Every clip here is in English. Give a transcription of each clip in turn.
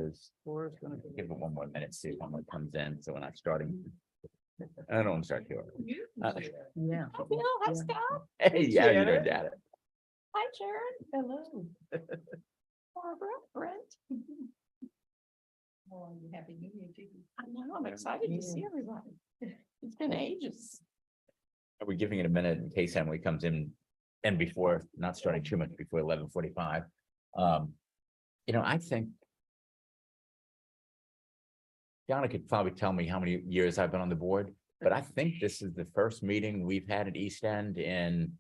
is. Give it one more minute, see if someone comes in, so we're not starting. I don't want to start here. Yeah. Hi, Bill. Hi, Scott. Hey, yeah, you Janet. know, Janet. Hi, Sharon. Hello. Barbara, Brent. Oh, happy New Year to you. I know, I'm excited to see everybody. It's been ages. Are we giving it a minute in case Emily comes in and before, not starting too much before 11:45? I think Donna could probably tell me how many years I've been on the board, but I think this is the first meeting we've had at East End in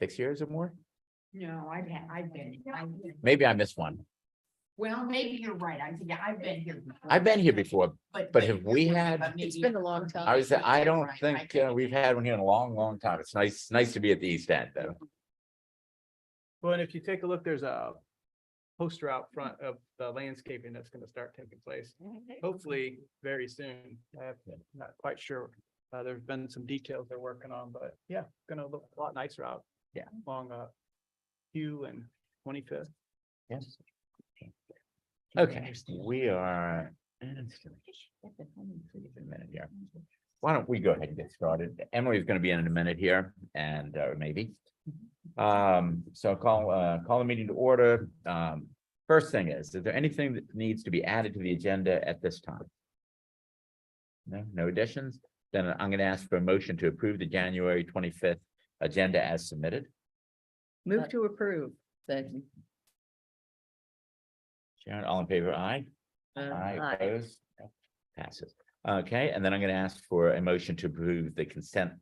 6 years or more. No, I've been. Maybe I missed one. Well, maybe you're right. I've been here. Before. I've been here before, but have we had? It's been a long time. I don't think we've had one here in a long, long time. It's nice to be at the East End, though. Well, and if you take a look, there's a poster out front of the landscaping that's gonna start taking place, hopefully very soon. I'm not quite sure. There's been some details they're working on, but yeah, gonna look a lot nicer out. Yeah. Along Hugh and 25th. Yes. Okay, we are. And it's gonna a minute here. Why don't we go ahead and get started? Emily's going to be in a minute here, and maybe. So I'll call the meeting to order. First thing is there anything that needs to be added to the agenda at this time? No additions? Then I'm going to ask for a motion to approve the January 25th agenda as submitted. Move to approve. Second. Sharon, all in favor, aye? Aye, opposed? Passes. Okay, and then I'm going to ask for a motion to approve the consent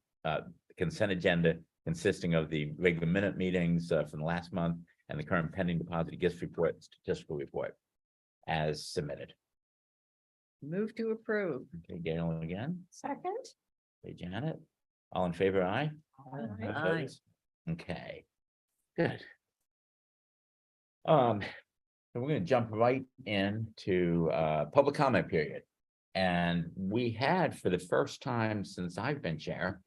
agenda consisting of the regular minute meetings from the last month and the current pending deposit gifts report, statistical report as submitted. Move to approve. Okay, Gail again. Second. Okay, Janet, all in favor, aye? Aye. Opposed? Okay, good. So we're gonna jump right into public comment period. And we had, for the first time since I've been chair,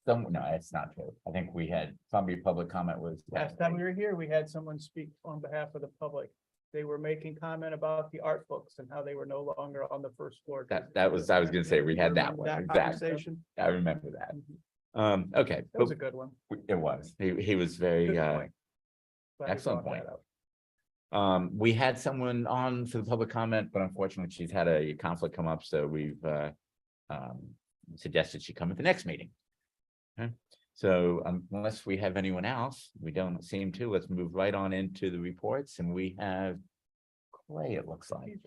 no, it's not true. I think we had somebody public comment was. Last time we were here, we had someone speak on behalf of the public. They were making comment about the art books and how they were no longer on the first floor. I was gonna say, we had that one, That exactly. conversation. I remember that. Okay. That was a good one. It was, he was very, Good point. Glad we excellent brought that point. up. We had someone on for the public comment, but unfortunately she's had a conflict come up, so we've suggested she come at the next meeting. Okay, so unless we have anyone else, we don't seem to, let's move right on into the reports, and we have Clay, it looks like,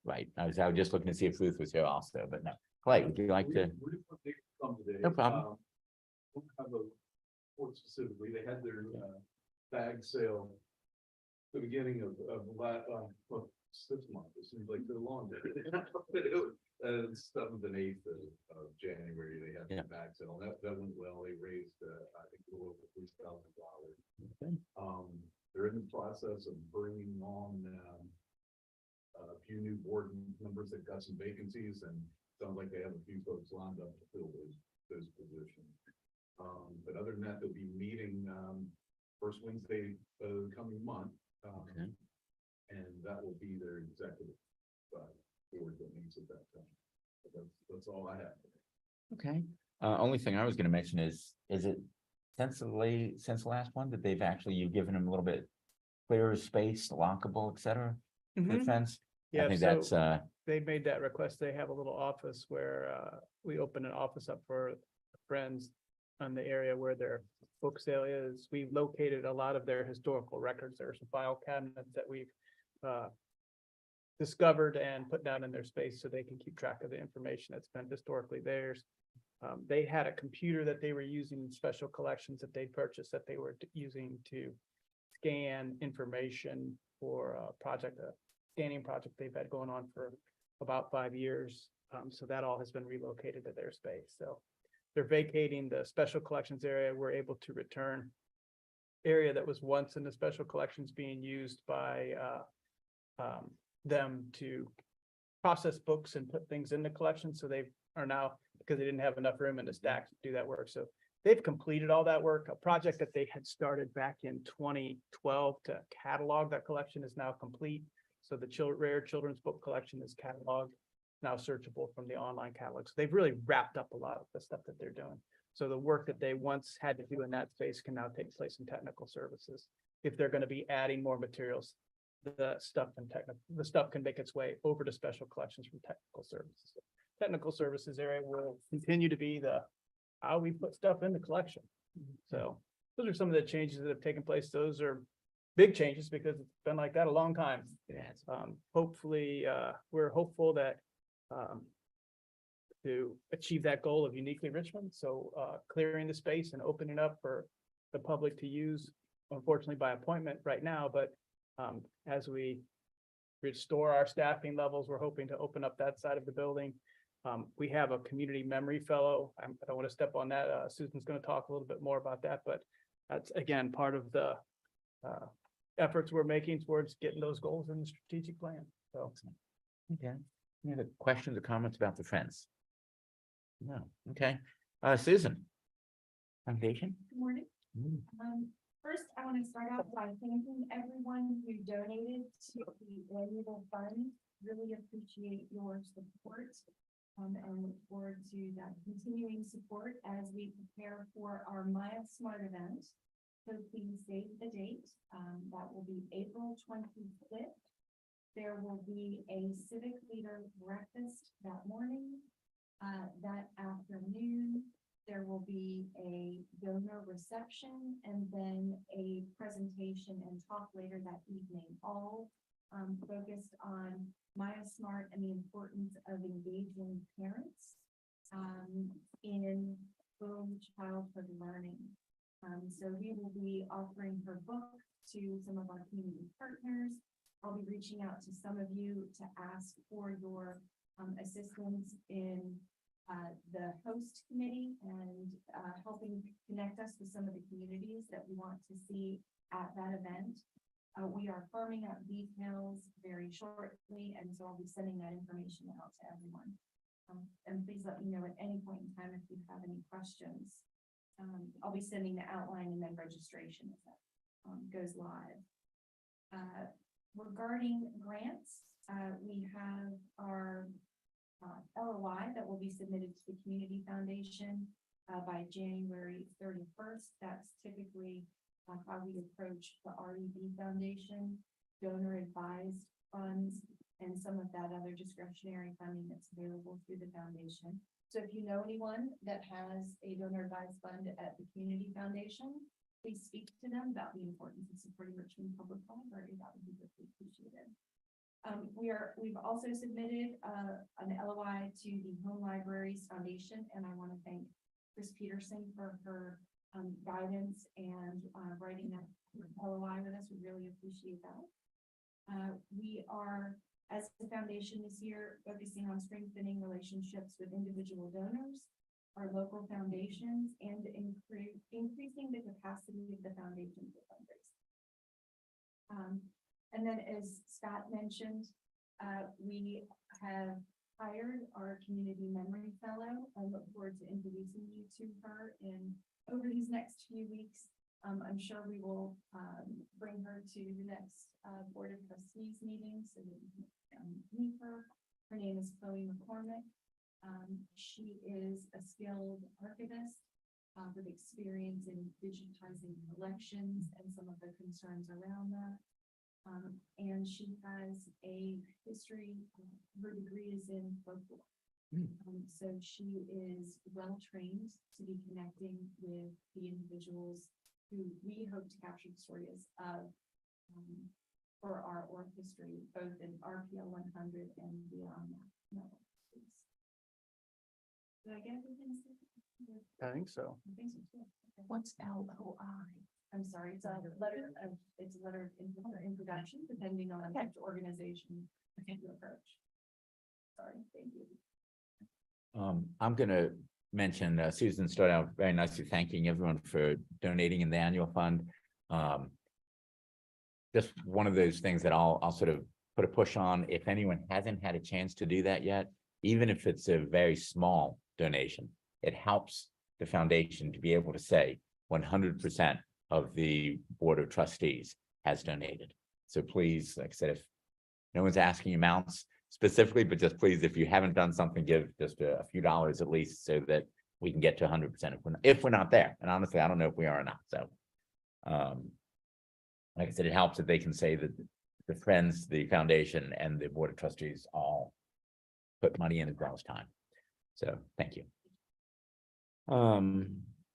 right, I was just looking to see if Ruth was here also, but no. Clay, would you like to? No problem. Specifically, they had their bag sale the beginning of this month. It seems like they're longer. It's 7th and 8th of January. They had the bag sale. That went well. They raised I think a little over $3,000. They're in the process of bringing on a few new board members that got some vacancies, and sounds like they have a few folks lined up to fill those positions. But other than that, they'll be meeting first Wednesday of the coming month. And that will be their executive board that meets at that time. But that's all I have. Okay, only thing I was gonna mention is it since the last one that they've actually, you've given them a little bit clearer space, lockable, et cetera, for the Mhm. fence? I Yeah, think so that's they made that request. They have a little office where we opened an office up for friends on the area where their book sale is. We located a lot of their historical records. There are some file cabinets that we've discovered and put down in their space so they can keep track of the information that's been historically theirs. They had a computer that they were using in special collections that they purchased that they were using to scan information for a project, a scanning project they've had going on for about 5 years. So that all has been relocated to their space. So they're vacating the special collections area. We're able to return area that was once in the special collections being used by them to process books and put things in the collection. So they are now, because they didn't have enough room in the stack to do that work. So they've completed all that work. A project that they had started back in 2012 to catalog that collection is now complete. So the rare children's book collection is cataloged, now searchable from the online catalog. So they've really wrapped up a lot of the stuff that they're doing. So the work that they once had to do in that space can now take place in technical services. If they're going to be adding more materials, the stuff can make its way over to special collections from technical services. Technical services area will continue to be how we put stuff in the collection. So those are some of the changes that have taken place. Those are big changes because it's been like that a long time. Yes. Hopefully, we're hopeful that to achieve that goal of uniquely Richmond. So clearing the space and opening up for the public to use, unfortunately by appointment right now, but as we restore our staffing levels, we're hoping to open up that side of the building. We have a community memory fellow. I don't want to step on that. Susan's going to talk a little bit more about that, but that's again part of the efforts we're making towards getting those goals in the strategic plan. So, Okay. Any other questions or comments about the Friends? No. Okay. Susan. Foundation? Good morning. Mm. First, I want to start out by thanking everyone who donated to the annual fund. Really appreciate your support. And look forward to that continuing support as we prepare for our Maya Smart event. So please save the date. That will be April 25th. There will be a civic leader breakfast that morning. That afternoon, there will be a donor reception and then a presentation and talk later that evening, all focused on Maya Smart and the importance of engaging parents in early childhood learning. So we will be offering her book to some of our community partners. I'll be reaching out to some of you to ask for your assistance in the host committee and helping connect us with some of the communities that we want to see at that event. We are firming up details very shortly, and so I'll be sending that information out to everyone. And please let me know at any point in time if you have any questions. I'll be sending the outline and then registration as that goes live. Regarding grants, we have our LOI that will be submitted to the Community Foundation by January 31st. That's typically how we approach the REB Foundation, donor advised funds, and some of that other discretionary funding that's available through the foundation. So if you know anyone that has a donor advised fund at the Community Foundation, please speak to them about the importance of supporting Richmond Public Library. That would be greatly appreciated. We've also submitted an LOI to the Home Libraries Foundation, and I want to thank Chris Peterson for her guidance and writing that LOI with us. We really appreciate that. We are, as the foundation this year, focusing on strengthening relationships with individual donors, our local foundations, and increasing the capacity of the foundation to fundraise. And then, as Scott mentioned, we have hired our community memory fellow. I look forward to introducing you to her over these next few weeks. I'm sure we will bring her to the next Board of Trustees meeting so that you can meet her. Her name is Chloe McCormick. She is a skilled archivist with experience in digitizing collections and some of the concerns around that. And she has a history, her degree is in folklore. So she is well trained to be connecting with the individuals who we hope to capture the stories of for our oral history, both in RPL 100 and beyond that. No, did I get everything? I think so. I think so too. Okay. What's LOI? I'm sorry, it's a letter of introduction, depending on which organization you approach. Sorry, thank you. I'm gonna mention, Susan started out very nicely thanking everyone for donating in the annual fund. Just one of those things that I'll sort of put a push on. If anyone hasn't had a chance to do that yet, even if it's a very small donation, it helps the foundation to be able to say 100% of the Board of Trustees has donated. So please, like I said, if No one's asking amounts specifically, but just please, if you haven't done something, give just a few dollars at least so that we can get to 100% if we're not there. And honestly, I don't know if we are or not. So, like I said, it helps that they can say that the Friends, the foundation, and the Board of Trustees all put money in as well as time. So, thank you.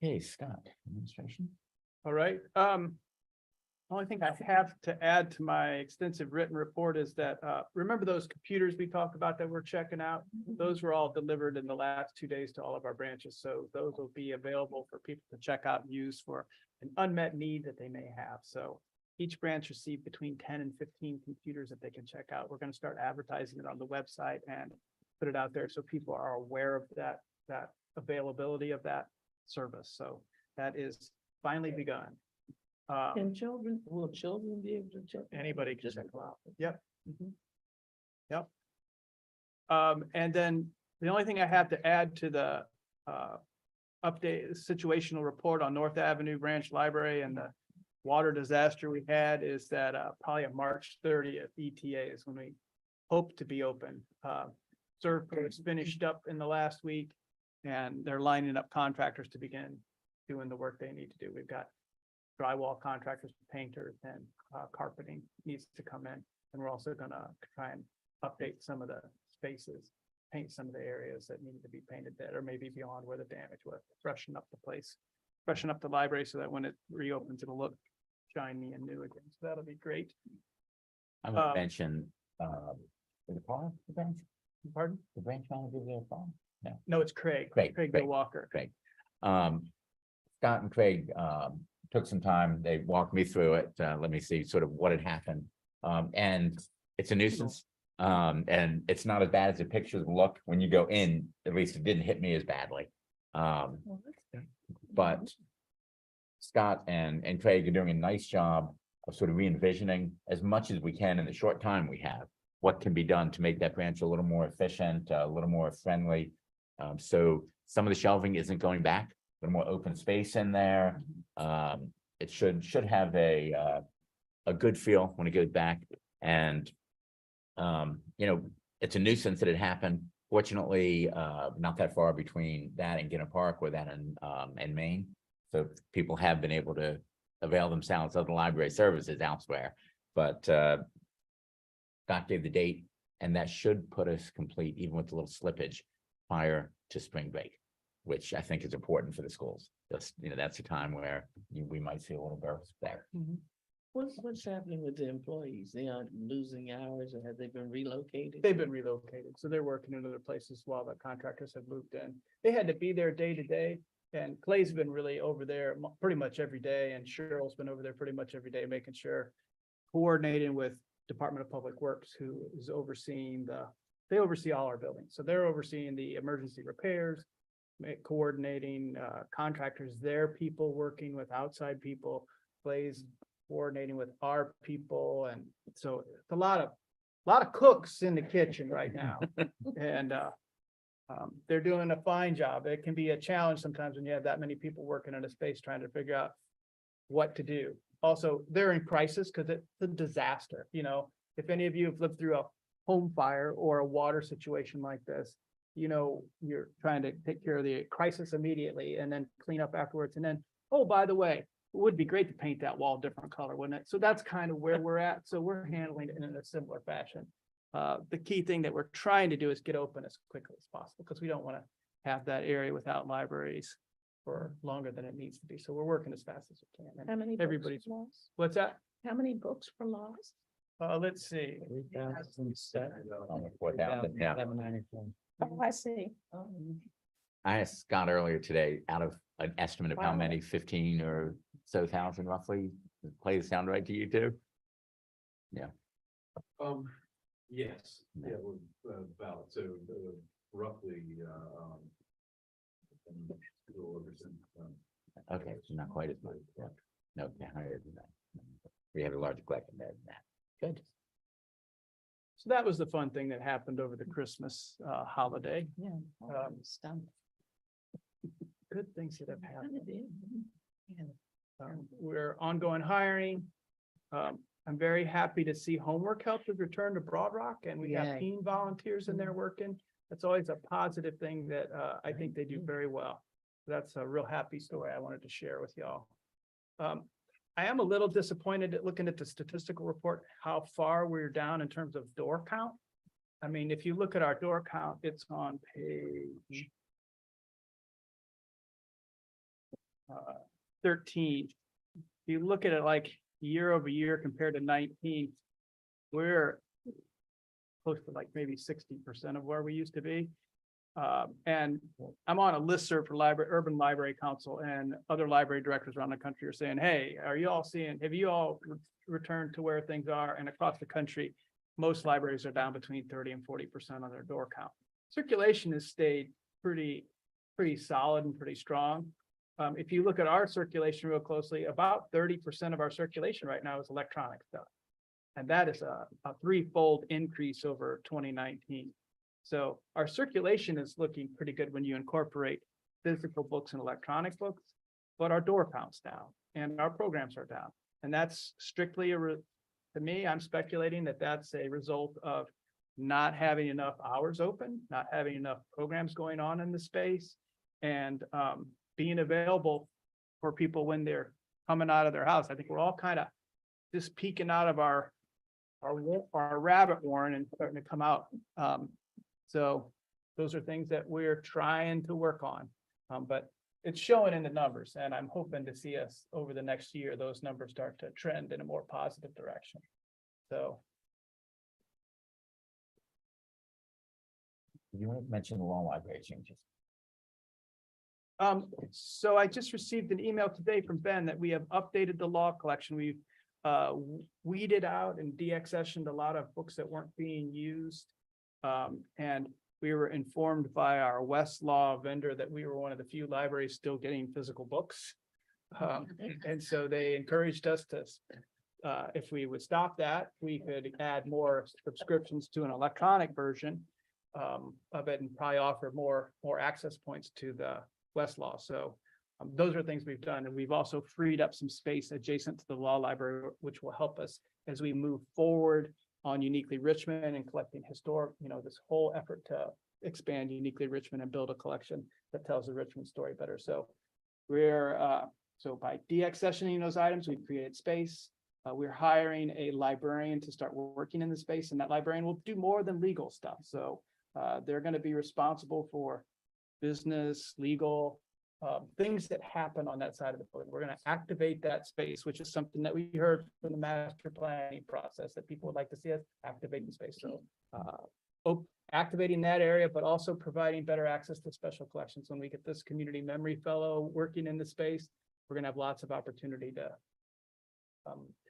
Hey, Scott, administration. All right, only thing I have to add to my extensive written report is that, remember those computers we talked about that we're checking out? Those were all delivered in the last 2 days to all of our branches, so those will be available for people to check out and use for an unmet need that they may have, so. Each branch received between 10 and 15 computers that they can check out. We're gonna start advertising it on the website and put it out there so people are aware of that availability of that service, so that is finally begun. Can will children be able to check? Anybody can Just check them go out. out. Yep. Mhm. Yep. And then the only thing I have to add to the update situational report on North Avenue Branch Library and the water disaster we had is that probably on March 30th, ETA is when we hope to be open. Surf was finished up in the last week and they're lining up contractors to begin doing the work they need to do. We've got drywall contractors, painters, and carpeting needs to come in. And we're also gonna try and update some of the spaces, paint some of the areas that needed to be painted that or maybe beyond where the damage was, freshen up the place, freshen up the library so that when it reopens, it'll look shiny and new again. So that'll be great. I'm gonna mention, the car, the branch, Pardon? the branch manager there, car. No, it's Craig. Craig, Craig Craig. Walker. Scott and Craig took some time. They walked me through it. Let me see sort of what had happened. And it's a nuisance. And it's not as bad as the pictures look when you go in. At least it didn't hit me as badly. But Scott and Craig are doing a nice job of sort of re-envisioning as much as we can in the short time we have, what can be done to make that branch a little more efficient, a little more friendly. So some of the shelving isn't going back, a little more open space in there. It should have a good feel when it goes back. And it's a nuisance that it happened. Fortunately, not that far between that and Ginner Park or that and Maine. So people have been able to avail themselves of the library services elsewhere. But Scott gave the date, and that should put us complete, even with a little slippage prior to spring break, which I think is important for the schools. Just, that's a time where we might see a little burst there. What's happening with the employees? They aren't losing hours or have they been relocated? They've been relocated, so they're working in other places while the contractors have moved in. They had to be there day to day, and Clay's been really over there pretty much every day, and Cheryl's been over there pretty much every day, making sure, coordinating with Department of Public Works, who is overseeing they oversee all our buildings. So they're overseeing the emergency repairs, coordinating contractors, their people working with outside people, Clay's coordinating with our people, and so it's a lot of cooks in the kitchen right now. And they're doing a fine job. It can be a challenge sometimes when you have that many people working in a space trying to figure out what to do. Also, they're in crisis because it's a disaster. If any of you have lived through a home fire or a water situation like this, you're trying to take care of the crisis immediately and then clean up afterwards. And then, oh, by the way, it would be great to paint that wall a different color, wouldn't it? So that's kind of where we're at. So we're handling it in a similar fashion. The key thing that we're trying to do is get open as quickly as possible because we don't want to have that area without libraries for longer than it needs to be. So we're working as fast as we can. And How many? everybody's- Lost? What's that? How many books were lost? Let's see. 3,007. Almost 4,000, yeah. Oh, I see. I asked Scott earlier today, out of an estimate of how Wow. many, 15 or so thousand roughly, play the sound right to you too? Yes, yeah, we're about, so roughly, a little over some, Okay, so not quite as much. Yeah. No, higher than that. We have a larger collection there than that. Good. So that was the fun thing that happened over the Christmas holiday. Yeah. Stumped. Good things that have happened. Yeah. We're ongoing hiring. I'm very happy to see homework help has returned to Broad Rock, and we have Yay. teen volunteers in there working. That's always a positive thing that I think they do very well. That's a real happy story I wanted to share with y'all. I am a little disappointed at looking at the statistical report, how far we're down in terms of door count. I mean, if you look at our door count, it's on page 13. If you look at it like year over year compared to 19, we're close to like maybe 60% of where we used to be. And I'm on a listserv for Urban Library Council, and other library directors around the country are saying, hey, have you all returned to where things are? And across the country, most libraries are down between 30 and 40% on their door count. Circulation has stayed pretty solid and pretty strong. If you look at our circulation real closely, about 30% of our circulation right now is electronic stuff. And that is a threefold increase over 2019. So our circulation is looking pretty good when you incorporate physical books and electronic books, but our door count's down and our programs are down. And that's strictly to me, I'm speculating that that's a result of not having enough hours open, not having enough programs going on in the space, and being available for people when they're coming out of their house. I think we're all kind of just peeking out of our rabbit warren and starting to come out. So those are things that we're trying to work on, but it's showing in the numbers, and I'm hoping to see us over the next year, those numbers start to trend in a more positive direction. So. You want to mention the law library changes? So I just received an email today from Ben that we have updated the law collection. We've weeded out and deaccessioned a lot of books that weren't being used. And we were informed by our Westlaw vendor that we were one of the few libraries still getting physical books. And so they encouraged us to, if we would stop that, we could add more subscriptions to an electronic version of it, and probably offer more access points to the Westlaw. So those are things we've done. And we've also freed up some space adjacent to the law library, which will help us as we move forward on Uniquely Richmond and collecting historic, this whole effort to expand Uniquely Richmond and build a collection that tells the Richmond story better. So we're, so by deaccessioning those items, we've created space. We're hiring a librarian to start working in the space, and that librarian will do more than legal stuff. So they're going to be responsible for business, legal, things that happen on that side of the building. We're going to activate that space, which is something that we heard from the master planning process, that people would like to see us activate the space. So activating that area, but also providing better access to special collections. When we get this community memory fellow working in the space, we're going to have lots of opportunity to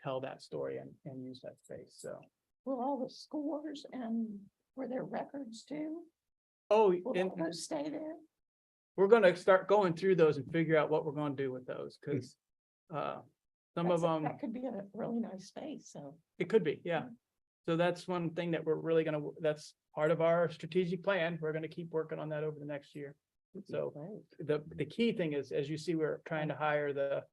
tell that story and use that space. So Will all the scores and were there records too? will Will those stay there? we're going to start going through those and figure out what we're going to do with those, because some of them, That could be a really nice space, so. it could be, yeah. So that's one thing that we're really going to, that's part of our strategic plan. We're going to keep working on that over the next year. So the key thing is, as you see, we're trying to hire the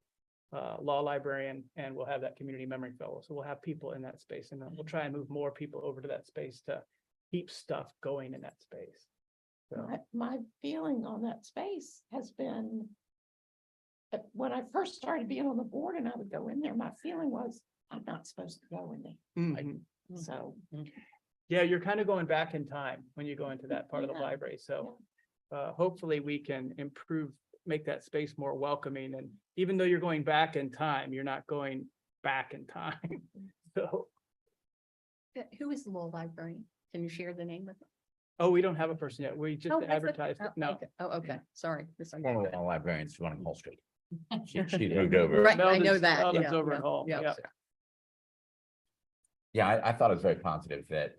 law librarian, and we'll have that community memory fellow. So we'll have people in that space, and then we'll try and move more people over to that space to keep stuff going in that space. So, My feeling on that space has been that when I first started being on the board and I would go in there, my feeling was I'm not supposed to go in there. mhm. So, Yeah, you're kind of going back in time when you go into that part of the Yeah. library. So hopefully we can make that space more welcoming. And even though you're going back in time, you're not going back in time. So, Who is the law librarian? Can you share the name of it? oh, we don't have a person yet. We just Oh, that's it. advertised it. Oh, No. okay. Oh, okay, sorry. One of the law librarians running Hall Street. She moved over. Right, I know Meldon's- that. Meldon's yeah, over yeah, at Hall. yeah. Yeah. Yeah, I thought it was very positive that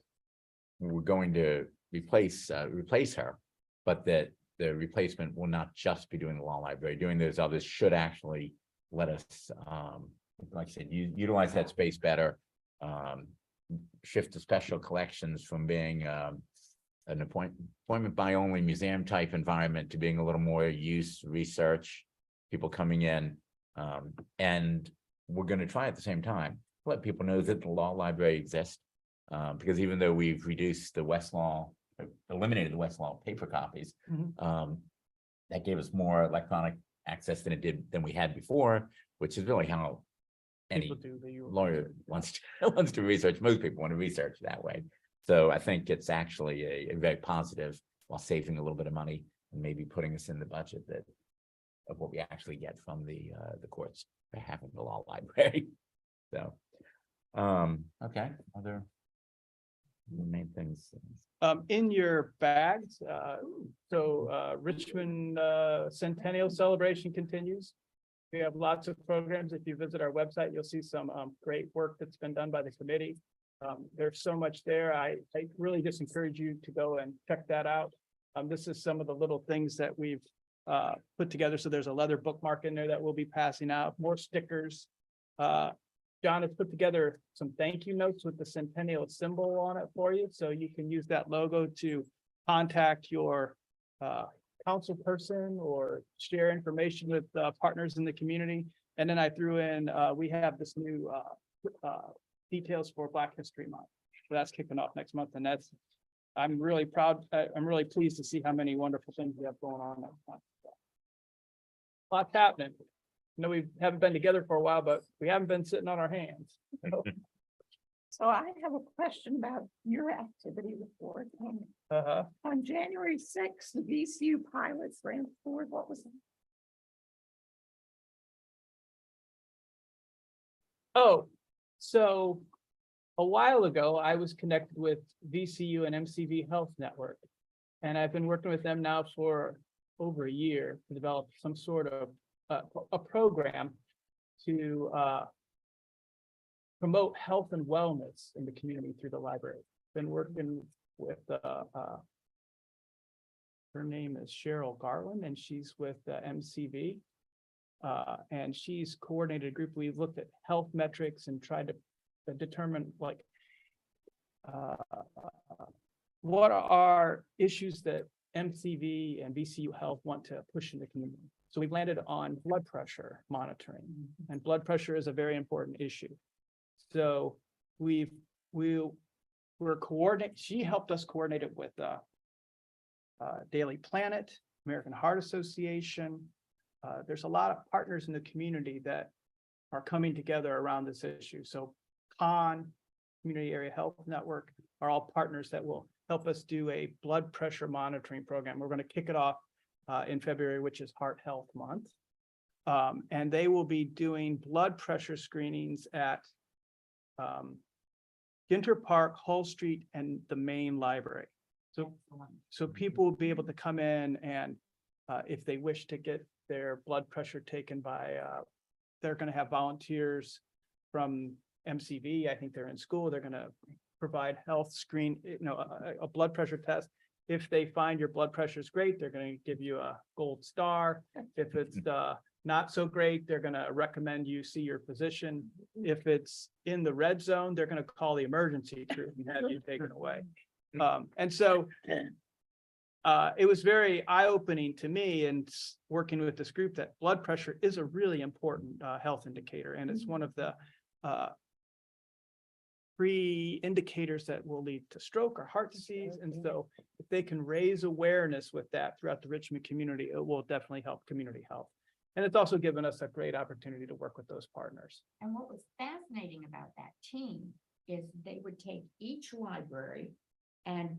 we're going to replace her, but that the replacement will not just be doing the law library. Doing those others should actually let us, like I said, utilize that space better. Shift to special collections from being an appointment by only museum type environment to being a little more use, research, people coming in. And we're going to try at the same time let people know that the law library exists. Because even though we've reduced the Westlaw, eliminated the Westlaw paper copies, that gave us more electronic access than we had before, which is really how any People do the. lawyer wants to research. Most people want to research that way. So I think it's actually a very positive, while saving a little bit of money and maybe putting us in the budget of what we actually get from the courts for having the law library. So, okay, other main things. In your bags, Richmond Centennial Celebration continues. We have lots of programs. If you visit our website, you'll see some great work that's been done by the committee. There's so much there. I really just encourage you to go and check that out. This is some of the little things that we've put together. So there's a leather bookmark in there that we'll be passing out, more stickers. John has put together some thank you notes with the centennial symbol on it for you. So you can use that logo to contact your council person or share information with partners in the community. And then I threw in, we have this new details for Black History Month. So that's kicking off next month. And I'm really proud. I'm really pleased to see how many wonderful things we have going on next month. Lots happening. I know we haven't been together for a while, but we haven't been sitting on our hands. So I have a question about your activity report. On January 6th, the VCU pilots ran forward. What was it? Oh, so a while ago, I was connected with VCU and MCV Health Network. And I've been working with them now for over a year to develop some sort of a program to promote health and wellness in the community through the library. Been working with her name is Cheryl Garland, and she's with MCV. And she's coordinated a group. We've looked at health metrics and tried to determine like what are issues that MCV and VCU Health want to push in the community. So we've landed on blood pressure monitoring, and blood pressure is a very important issue. So we're coordinate. She helped us coordinate it with Daily Planet, American Heart Association. There's a lot of partners in the community that are coming together around this issue. So Community Area Health Network are all partners that will help us do a blood pressure monitoring program. We're going to kick it off in February, which is Heart Health Month. And they will be doing blood pressure screenings at Ginter Park, Hull Street, and the main library. So people will be able to come in and if they wish to get their blood pressure taken by, they're going to have volunteers from MCV. I think they're in school. They're going to provide health screen, a blood pressure test. If they find your blood pressure is great, they're going to give you a gold star. If it's not so great, they're going to recommend you see your physician. If it's in the red zone, they're going to call the emergency crew and have you taken away. And so it was very eye-opening to me and working with this group that blood pressure is a really important health indicator. And it's one of the pre-indicators that will lead to stroke or heart disease. And so if they can raise awareness with that throughout the Richmond community, it will definitely help community health. And it's also given us a great opportunity to work with those partners. And what was fascinating about that team is they would take each library and,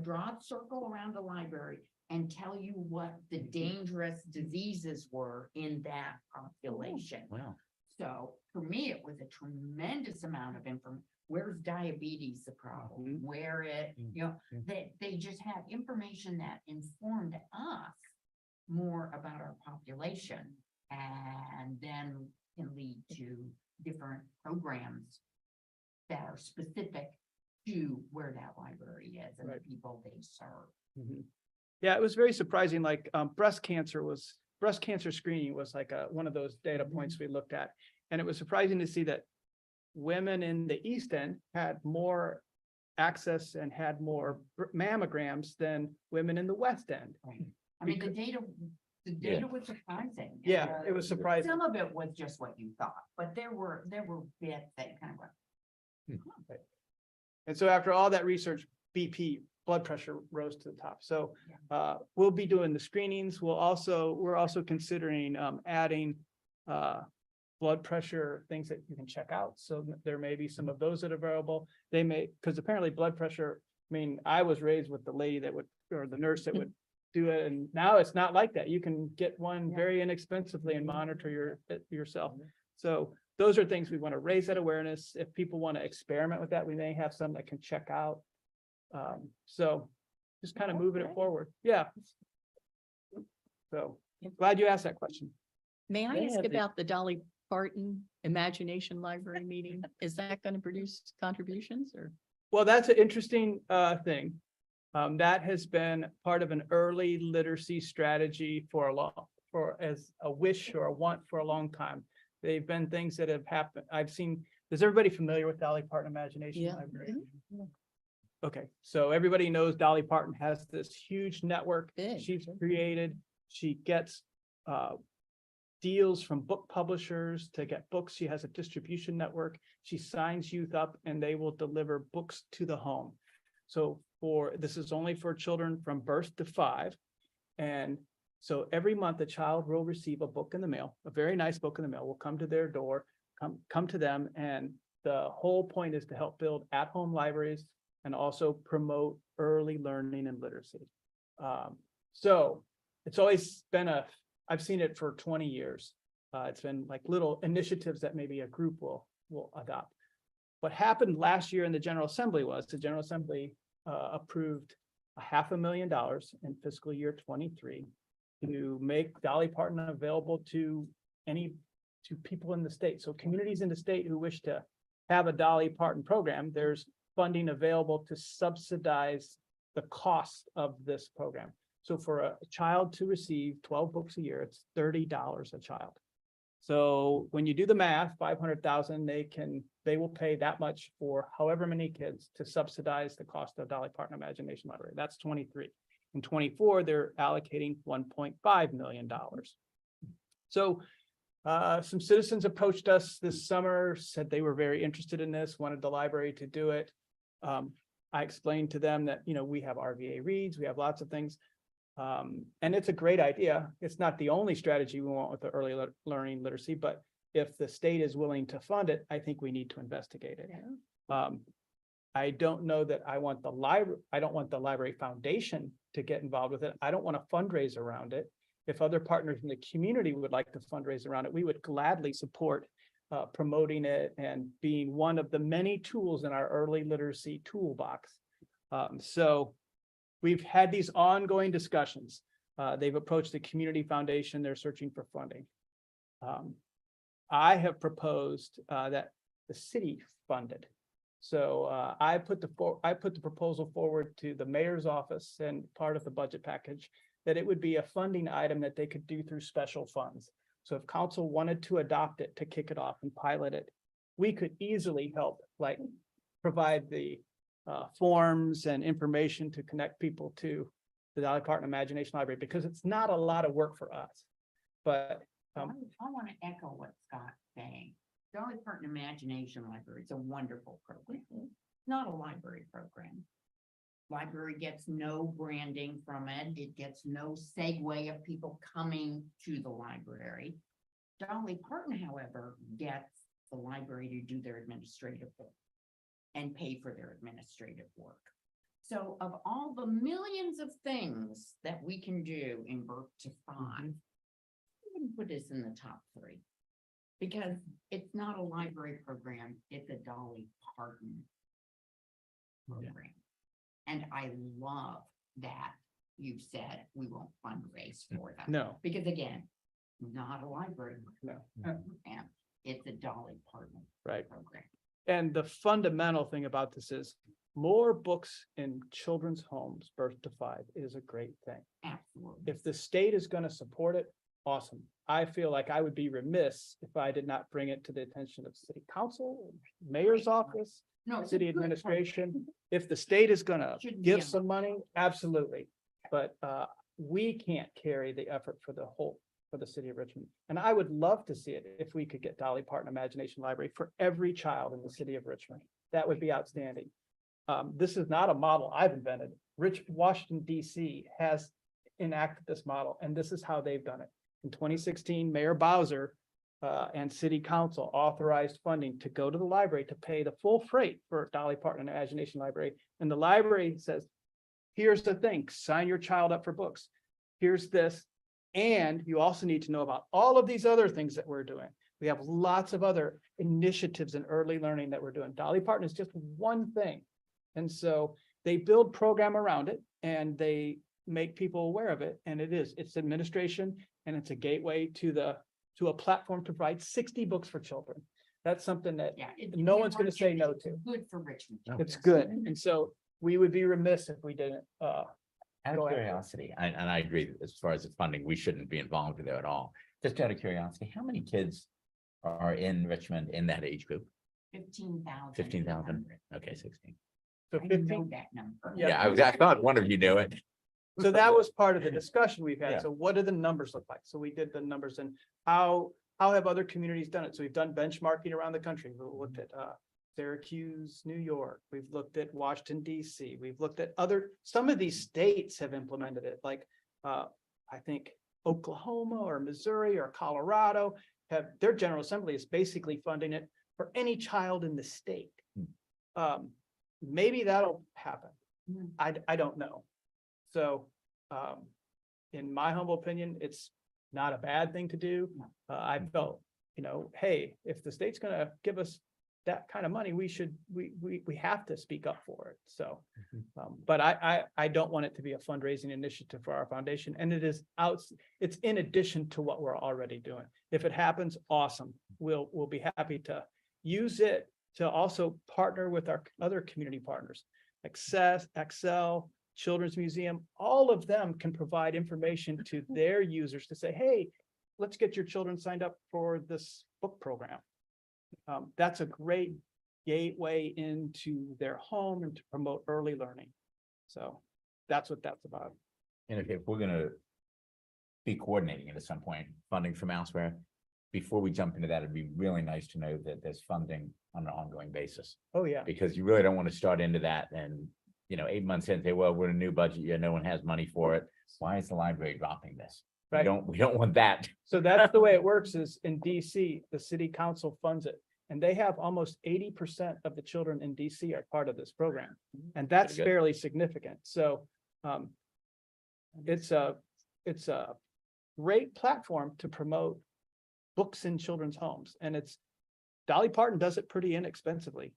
draw a circle around the library and tell you what the dangerous diseases were in that population. Wow. So for me, it was a tremendous amount of information. Where's diabetes the problem? Where it, they just had information that informed us more about our population, and then can lead to different programs that are specific to where that library is and the people they serve. Yeah, it was very surprising. Like breast cancer screening was like one of those data points we looked at. And it was surprising to see that women in the East End had more access and had more mammograms than women in the West End. I mean, the data The data was surprising. Yeah, it was surprising. Some of it was just what you thought, but there were bits that kind of went. And so after all that research, BP, blood pressure rose to the top. So we'll be doing the screenings. We're also considering adding blood pressure, things that you can check out. So there may be some of those that are available. They may, because apparently blood pressure, I mean, I was raised with the lady that would, or the nurse that would do it. And now it's not like that. You can get one very inexpensively and monitor yourself. So those are things we want to raise that awareness. If people want to experiment with that, we may have some that can check out. So just kind of moving it forward. Yeah. So glad you asked that question. May I They ask have the- about the Dolly Parton Imagination Library meeting? Is that going to produce contributions or? Well, that's an interesting thing. That has been part of an early literacy strategy as a wish or a want for a long time. They've been things that have happened. I've seen, is everybody familiar with Dolly Parton Imagination Yeah. Library? Okay, so everybody knows Dolly Parton has this huge network Big. she's created. She gets deals from book publishers to get books. She has a distribution network. She signs youth up and they will deliver books to the home. So this is only for children from birth to 5. And so every month a child will receive a book in the mail, a very nice book in the mail will come to their door, come to them. And the whole point is to help build at-home libraries and also promote early learning and literacy. So it's always been I've seen it for 20 years. It's been like little initiatives that maybe a group will adopt. What happened last year in the General Assembly was the General Assembly approved $500,000 in fiscal year 23 to make Dolly Parton available to people in the state. So communities in the state who wish to have a Dolly Parton program, there's funding available to subsidize the cost of this program. So for a child to receive 12 books a year, it's $30 a child. So when you do the math, 500,000, they will pay that much for however many kids to subsidize the cost of Dolly Parton Imagination Library. That's 23. In 24, they're allocating $1.5 million. So some citizens approached us this summer, said they were very interested in this, wanted the library to do it. I explained to them that, we have RVA reads, we have lots of things. And it's a great idea. It's not the only strategy we want with the early learning literacy, but if the state is willing to fund it, I think we need to investigate it. I don't know that I want the library, I don't want the library foundation to get involved with it. I don't want to fundraise around it. If other partners in the community would like to fundraise around it, we would gladly support promoting it and being one of the many tools in our early literacy toolbox. So we've had these ongoing discussions. They've approached the community foundation. They're searching for funding. I have proposed that the city fund it. So I put the proposal forward to the mayor's office and part of the budget package that it would be a funding item that they could do through special funds. So if council wanted to adopt it, to kick it off and pilot it, we could easily help, like provide the forms and information to connect people to the Dolly Parton Imagination Library, because it's not a lot of work for us. But I want to echo what Scott's saying. Dolly Parton Imagination Library is a wonderful program. It's not a library program. Library gets no branding from it. It gets no segue of people coming to the library. Dolly Parton, however, gets the library to do their administrative work and pay for their administrative work. So of all the millions of things that we can do in birth to 5, I wouldn't put us in the top 3. Because it's not a library program, it's a Dolly Parton program. And I love that you said we won't fundraise for them. no, Because again, not a library no, program, it's a Dolly Parton right. program. And the fundamental thing about this is more books in children's homes, birth to 5, is a great thing. Absolutely. If the state is going to support it, awesome. I feel like I would be remiss if I did not bring it to the attention of city council, mayor's office, No, it's a city good program. administration. If the state is going to Shouldn't be give a- some money, absolutely. But we can't carry the effort for the city of Richmond. And I would love to see it if we could get Dolly Parton Imagination Library for every child in the city of Richmond. That would be outstanding. This is not a model I've invented. Washington, DC has enacted this model, and this is how they've done it. In 2016, Mayor Bowser and City Council authorized funding to go to the library to pay the full freight for Dolly Parton Imagination Library. And the library says, here's the thing, sign your child up for books. Here's this. And you also need to know about all of these other things that we're doing. We have lots of other initiatives in early learning that we're doing. Dolly Parton is just one thing. And so they build program around it and they make people aware of it. And it's administration, and it's a gateway to a platform to provide 60 books for children. That's something that Yeah. no one's going to say no to. Good for Richmond. It's good. And so we would be remiss if we didn't, Out Go of uh, ahead. curiosity, and I agree, as far as the funding, we shouldn't be involved with it at all. Just out of curiosity, how many kids are in Richmond in that age group? 15,000. 15,000? Okay, 16. so I know 15. that number. Yeah. I thought one of you knew it. So that was part of the discussion we've Yeah. had. So what do the numbers look like? So we did the numbers, and how have other communities done it? So we've done benchmarking around the country. We looked at Syracuse, New York. We've looked at Washington, DC. We've looked at some of these states have implemented it, like I think Oklahoma or Missouri or Colorado have, their General Assembly is basically funding it for any child in the state. Maybe that'll happen. Hmm. I don't know. So, in my humble opinion, it's not a bad thing to do. I felt, hey, if the state's gonna give us that kind of money, we have to speak up for it. So, but I don't want it to be a fundraising initiative for our foundation, and it's in addition to what we're already doing. If it happens, awesome. We'll be happy to use it to also partner with our other community partners, Excel, Children's Museum. All of them can provide information to their users to say, hey, let's get your children signed up for this book program. That's a great gateway into their home and to promote early learning. So that's what that's about. And if we're gonna be coordinating it at some point, funding from elsewhere, before we jump into that, it'd be really nice to know that there's funding on an ongoing basis. Oh, yeah. Because you really don't want to start into that and, 8 months in, say, well, we're in a new budget year, no one has money for it. Why is the library dropping this? Right. We don't want that. So that's the way it works is in DC, the city council funds it. And they have almost 80% of the children in DC are part of this program. And that's Pretty good. fairly significant. So it's a great platform to promote books in children's homes. And Dolly Parton does it pretty inexpensively.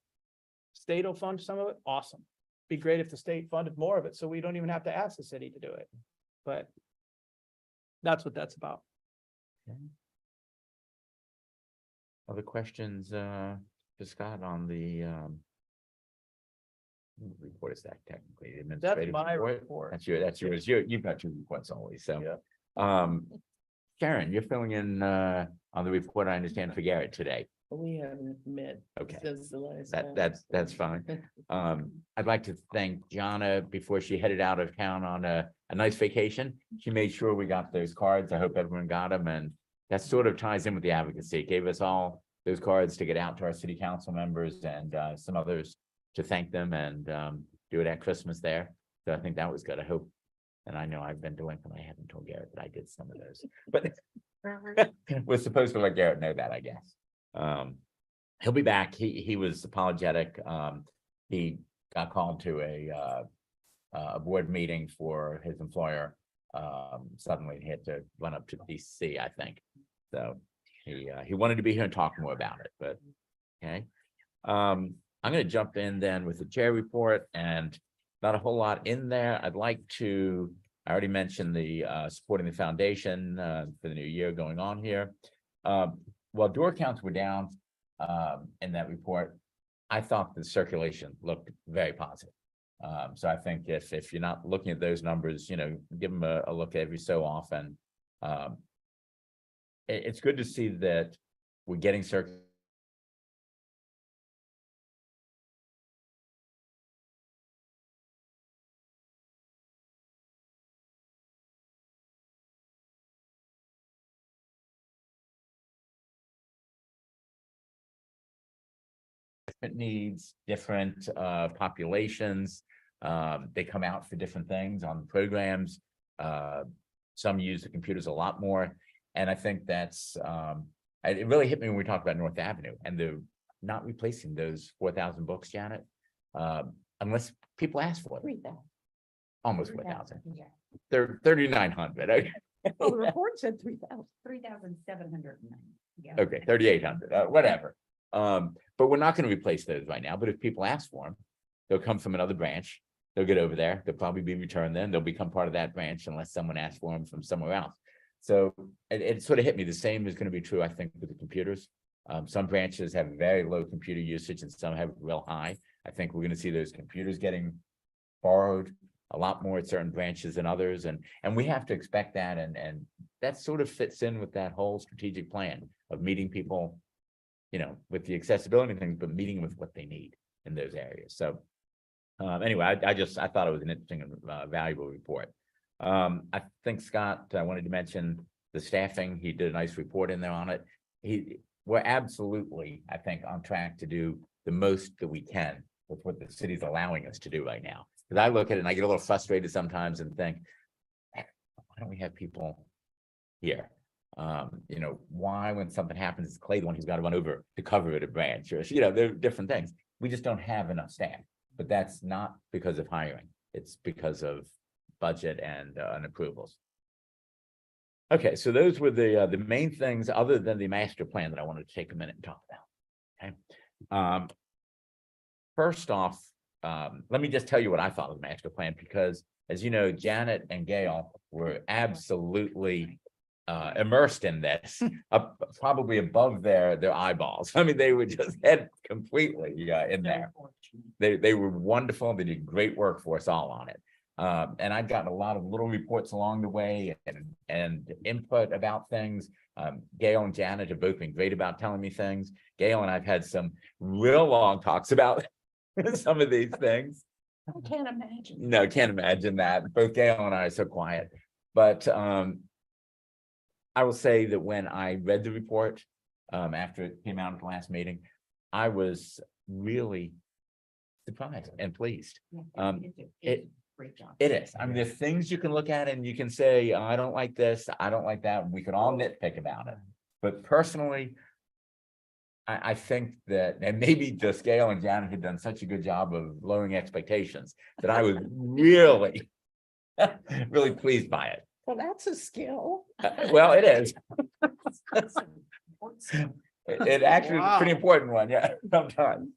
State will fund some of it. Awesome. Be great if the state funded more of it, so we don't even have to ask the city to do it. But that's what that's about. Other questions, for Scott on the, what report is that technically? The That's administrative my report? report. That's yours. You've got your reports always, so. Sharon, you're filling in, on the report, I understand, for Garrett today. We haven't met. Okay. Since the last time. That's fine. I'd like to thank Jana before she headed out of town on a nice vacation. She made sure we got those cards. I hope everyone got them, and that sort of ties in with the advocacy. It gave us all those cards to get out to our city council members and some others to thank them and do it at Christmas there. So I think that was good. I hope, and I know I've been delinquent. I haven't told Garrett that I did some of those, but we're supposed to let Garrett know that, I guess. He'll be back. He was apologetic. He got called to a board meeting for his employer. Suddenly he had to run up to DC, I think. So he wanted to be here and talk more about it, but okay. I'm gonna jump in then with the chair report, and not a whole lot in there. I already mentioned the supporting the foundation for the new year going on here. While door counts were down in that report, I thought the circulation looked very positive. So I think if you're not looking at those numbers, give them a look every so often. It's good to see that we're getting needs, different populations. They come out for different things on programs. Some use the computers a lot more. And I think that's it really hit me when we talked about North Avenue and they're not replacing those 4,000 books, Janet. Unless people ask for it, 3,000. almost 4,000. Yeah, They're 3,900. Okay. Oh, the report said 3,000. 3,709. Yeah. Okay, 3,800, whatever. But we're not going to replace those right now, but if people ask for them, they'll come from another branch. They'll get over there. They'll probably be returned then. They'll become part of that branch unless someone asks for them from somewhere else. So it sort of hit me. The same is going to be true, I think, with the computers. Some branches have very low computer usage and some have real high. I think we're going to see those computers getting borrowed a lot more at certain branches than others. And we have to expect that. And that sort of fits in with that whole strategic plan of meeting people, you know, with the accessibility things, but meeting with what they need in those areas. So anyway, I thought it was an interesting and valuable report. I think Scott, I wanted to mention the staffing. He did a nice report in there on it. We're absolutely, I think, on track to do the most that we can with what the city's allowing us to do right now. Because I look at it and I get a little frustrated sometimes and think, why don't we have people here? You know, why when something happens, it's Clay the one who's got to run over to cover it at a branch, or you know, there are different things. We just don't have enough staff, but that's not because of hiring. It's because of budget and approvals. Okay, so those were the main things other than the master plan that I wanted to take a minute and talk about. Okay. First off, let me just tell you what I thought of the master plan, because as you know, Janet and Gail were absolutely immersed in this, probably above their eyeballs. I mean, they were just head completely in there. They were wonderful. They did great work for us all on it. And I've gotten a lot of little reports along the way and input about things. Gail and Janet have both been great about telling me things. Gail and I've had some real long talks about some of these things. I can't imagine. No, can't imagine that. Both Gail and I are so quiet. But I will say that when I read the report, after it came out at the last meeting, I was really surprised and pleased. Great job. It is. I mean, there's things you can look at and you can say, I don't like this, I don't like that. We can all nitpick about it. But personally, I think that, and maybe just Gail and Janet had done such a good job of lowering expectations that I was really, really pleased by it. Well, that's a skill. Well, it is. It actually is a pretty important one, yeah, sometimes.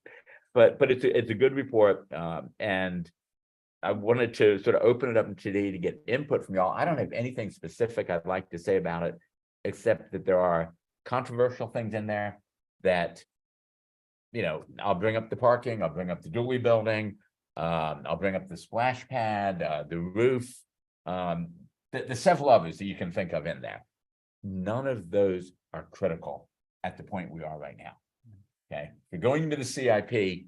But it's a good report, and I wanted to sort of open it up today to get input from y'all. I don't have anything specific I'd like to say about it, except that there are controversial things in there that, you know, I'll bring up the parking, I'll bring up the Dooley building, I'll bring up the splash pad, the roof, the several others that you can think of in there. None of those are critical at the point we are right now. Okay, if you're going into the CIP,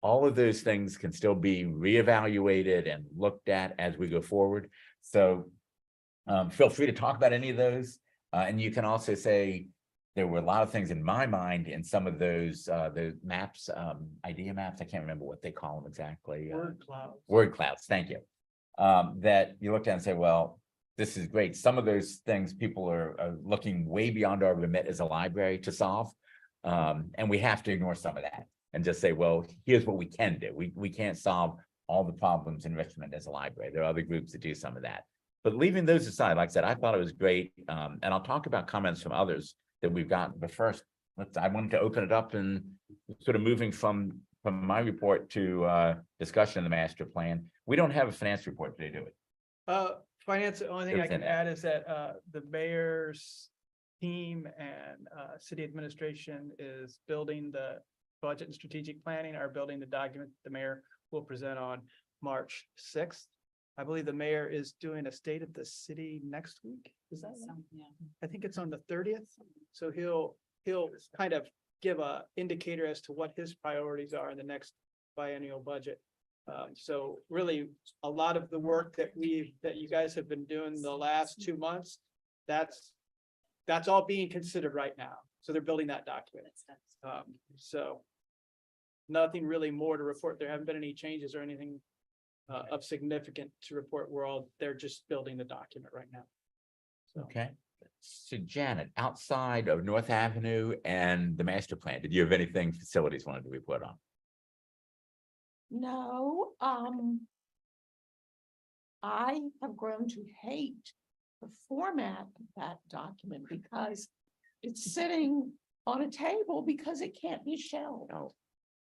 all of those things can still be reevaluated and looked at as we go forward. So feel free to talk about any of those. And you can also say, there were a lot of things in my mind in some of those maps, idea maps. I can't remember what they call them exactly. Word clouds. Word clouds, thank you. That you look at and say, well, this is great. Some of those things people are looking way beyond our remit as a library to solve. And we have to ignore some of that and just say, well, here's what we can do. We can't solve all the problems in Richmond as a library. There are other groups that do some of that. But leaving those aside, like I said, I thought it was great. And I'll talk about comments from others that we've gotten. But first, I wanted to open it up and sort of moving from my report to discussion of the master plan. We don't have a finance report today, do we? Finance, the only thing I Within can it. add is that the mayor's team and city administration is building the budget and strategic planning, are building the document the mayor will present on March 6th. I believe the mayor is doing a state of the city next week. Is that right? I think it's on the 30th. So he'll kind of give a indicator as to what his priorities are in the next biennial budget. So really, a lot of the work that you guys have been doing the last 2 months, that's all being considered right now. So they're building that document. So nothing really more to report. There haven't been any changes or anything of significant to report. They're just building the document right now. So, Okay. So Janet, outside of North Avenue and the master plan, did you have anything facilities wanted to report on? No, I have grown to hate the format of that document because it's sitting on a table because it can't be shelved. No.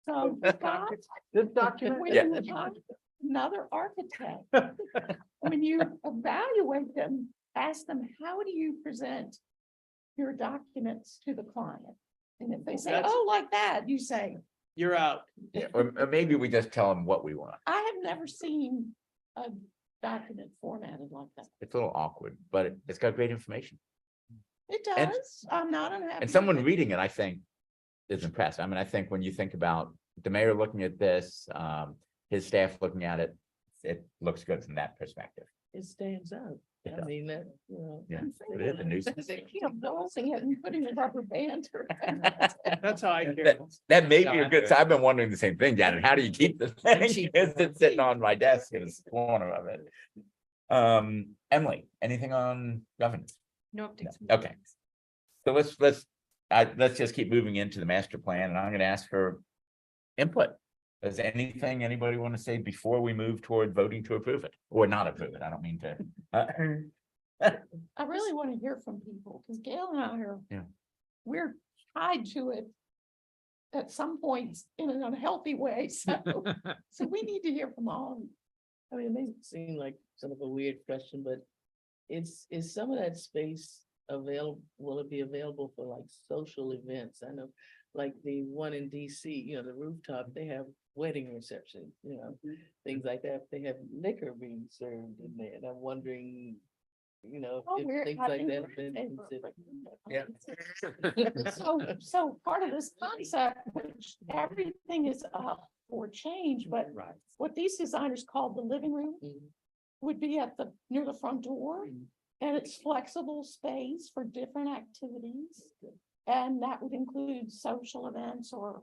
So you got this document, when Yeah. you find another architect, when you evaluate them, ask them, how do you present your documents to the client? And if they say, That's- oh, like that, you say, you're out. Yeah, or maybe we just tell them what we want. I have never seen a document formatted like that. It's a little awkward, but it's got great information. It And- does. I'm not unhappy. And with someone it. reading it, I think, is impressed. I mean, I think when you think about the mayor looking at this, his staff looking at it, it looks good from that perspective. It stands out. It I does. mean, that, you know. Yeah, it is a nuisance. They keep balancing it and putting a rubber band around. That's how I That, care. that may be a good, so I've been wondering the same thing, Janet. How do you keep the thing? Cheap. It's sitting on my desk in the corner of it. Emily, anything on governance? No No. Okay. So let's just keep moving into the master plan, and I'm gonna ask for input. Does anybody want to say before we move toward voting to approve it or not approve it? I don't mean to. I really want to hear from people because Gail and I are. Yeah. We're tied to it. At some points in an unhealthy way, so we need to hear from all. I mean, it may seem like sort of a weird question, but is some of that space available, will it be available for like social events? I know, like the one in DC, you know, the rooftop, they have wedding receptions, you know, things like that. They have liquor being served in there, and I'm wondering, you know, Oh, if things like that have been considered. Yeah. So part of this concept, which everything is up for change, but Right. what these designers called the living room Mhm. would be at near the front door. Mhm. And it's flexible space for different activities. And that would include social events or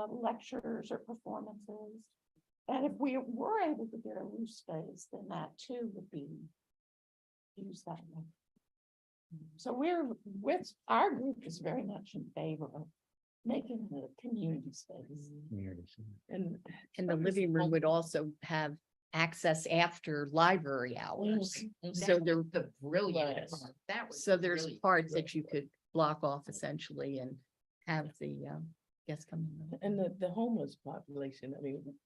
lectures or performances. And if we were able to get a roof space, then that too would be used that way. So our group is very much in favor of making it a community space. And And the living room would also have access after library hours. So there, The brilliant Right. part, that was. so there's really parts that you could block off essentially and have the guests come in. And the homeless population, I mean,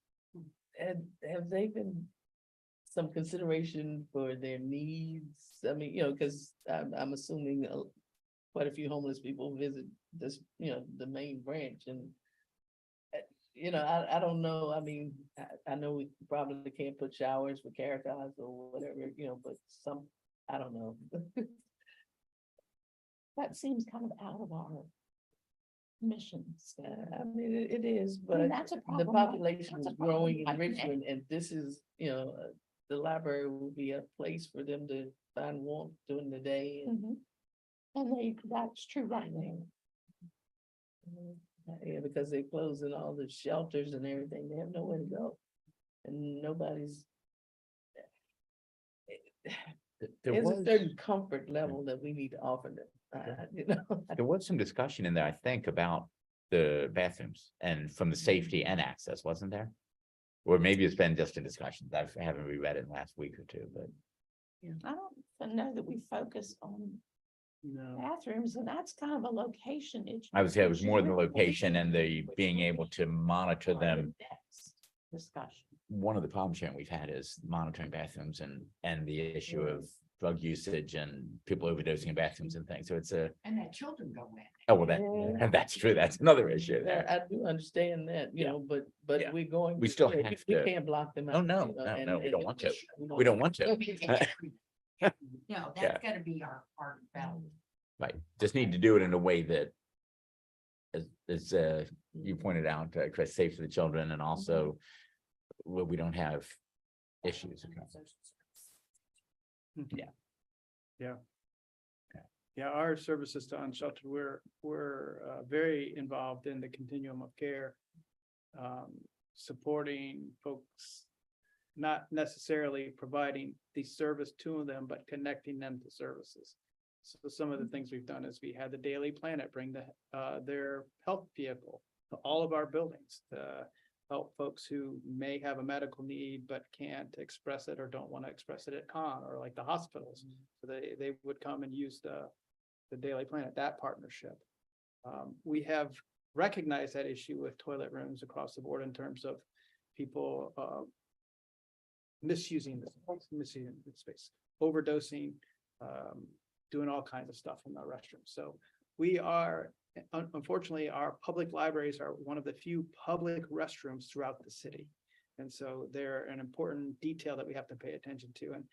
have they been some consideration for their needs? I mean, you know, because I'm assuming quite a few homeless people visit this, you know, the main branch and you know, I don't know, I mean, I know we probably can't put showers for Caritas or whatever, you know, but I don't know. That seems kind of out of our mission. I mean, it is, but that's a the problem. population That's is a problem. growing in I think- Richmond, and this is, you know, the library will be a place for them to find warmth during the day. Mhm. And that's true right there. Yeah, because they're closing all the shelters and everything, they have nowhere to go. And nobody's. There There's a was, certain comfort level that we need to offer them, you know. there was some discussion in there, I think, about the bathrooms and from the safety and access, wasn't there? Or maybe it's been just a discussion. I haven't reread it in the last week or two, but I don't know that we focus on No. bathrooms, and that's kind of a location issue. I would say it was which more the really location and the which being will able be to monitor part of them. the next Discussion. One of the problems, Sharon, we've had is monitoring bathrooms and the issue of drug usage and people overdosing in bathrooms and things. So it's And that children go in. oh, well, that, Yeah. that's true. That's another issue Yeah, there. I do understand that, you Yeah. know, but Yeah. we're going. We still yeah, have we to- can't block them out. Oh, no, you know, no, we don't want to. we We don't want to. No, Yeah. that's gotta be our belt. Right, just need to do it in a way that is you pointed out, Chris, safe for the children and also where we don't have issues. Yeah, our services to unsheltered, we're very involved in the continuum of care. supporting folks, not necessarily providing the service to them, but connecting them to services. So some of the things we've done is we had the Daily Planet bring their health vehicle to all of our buildings to help folks who may have a medical need but can't express it or don't want to express it at con or like the hospitals. So they would come and use the Daily Planet, that partnership. We have recognized that issue with toilet rooms across the board in terms of people misusing the space, overdosing, doing all kinds of stuff in the restrooms. So we are, unfortunately, our public libraries are one of the few public restrooms throughout the city. And so they're an important detail that we have to pay attention to. And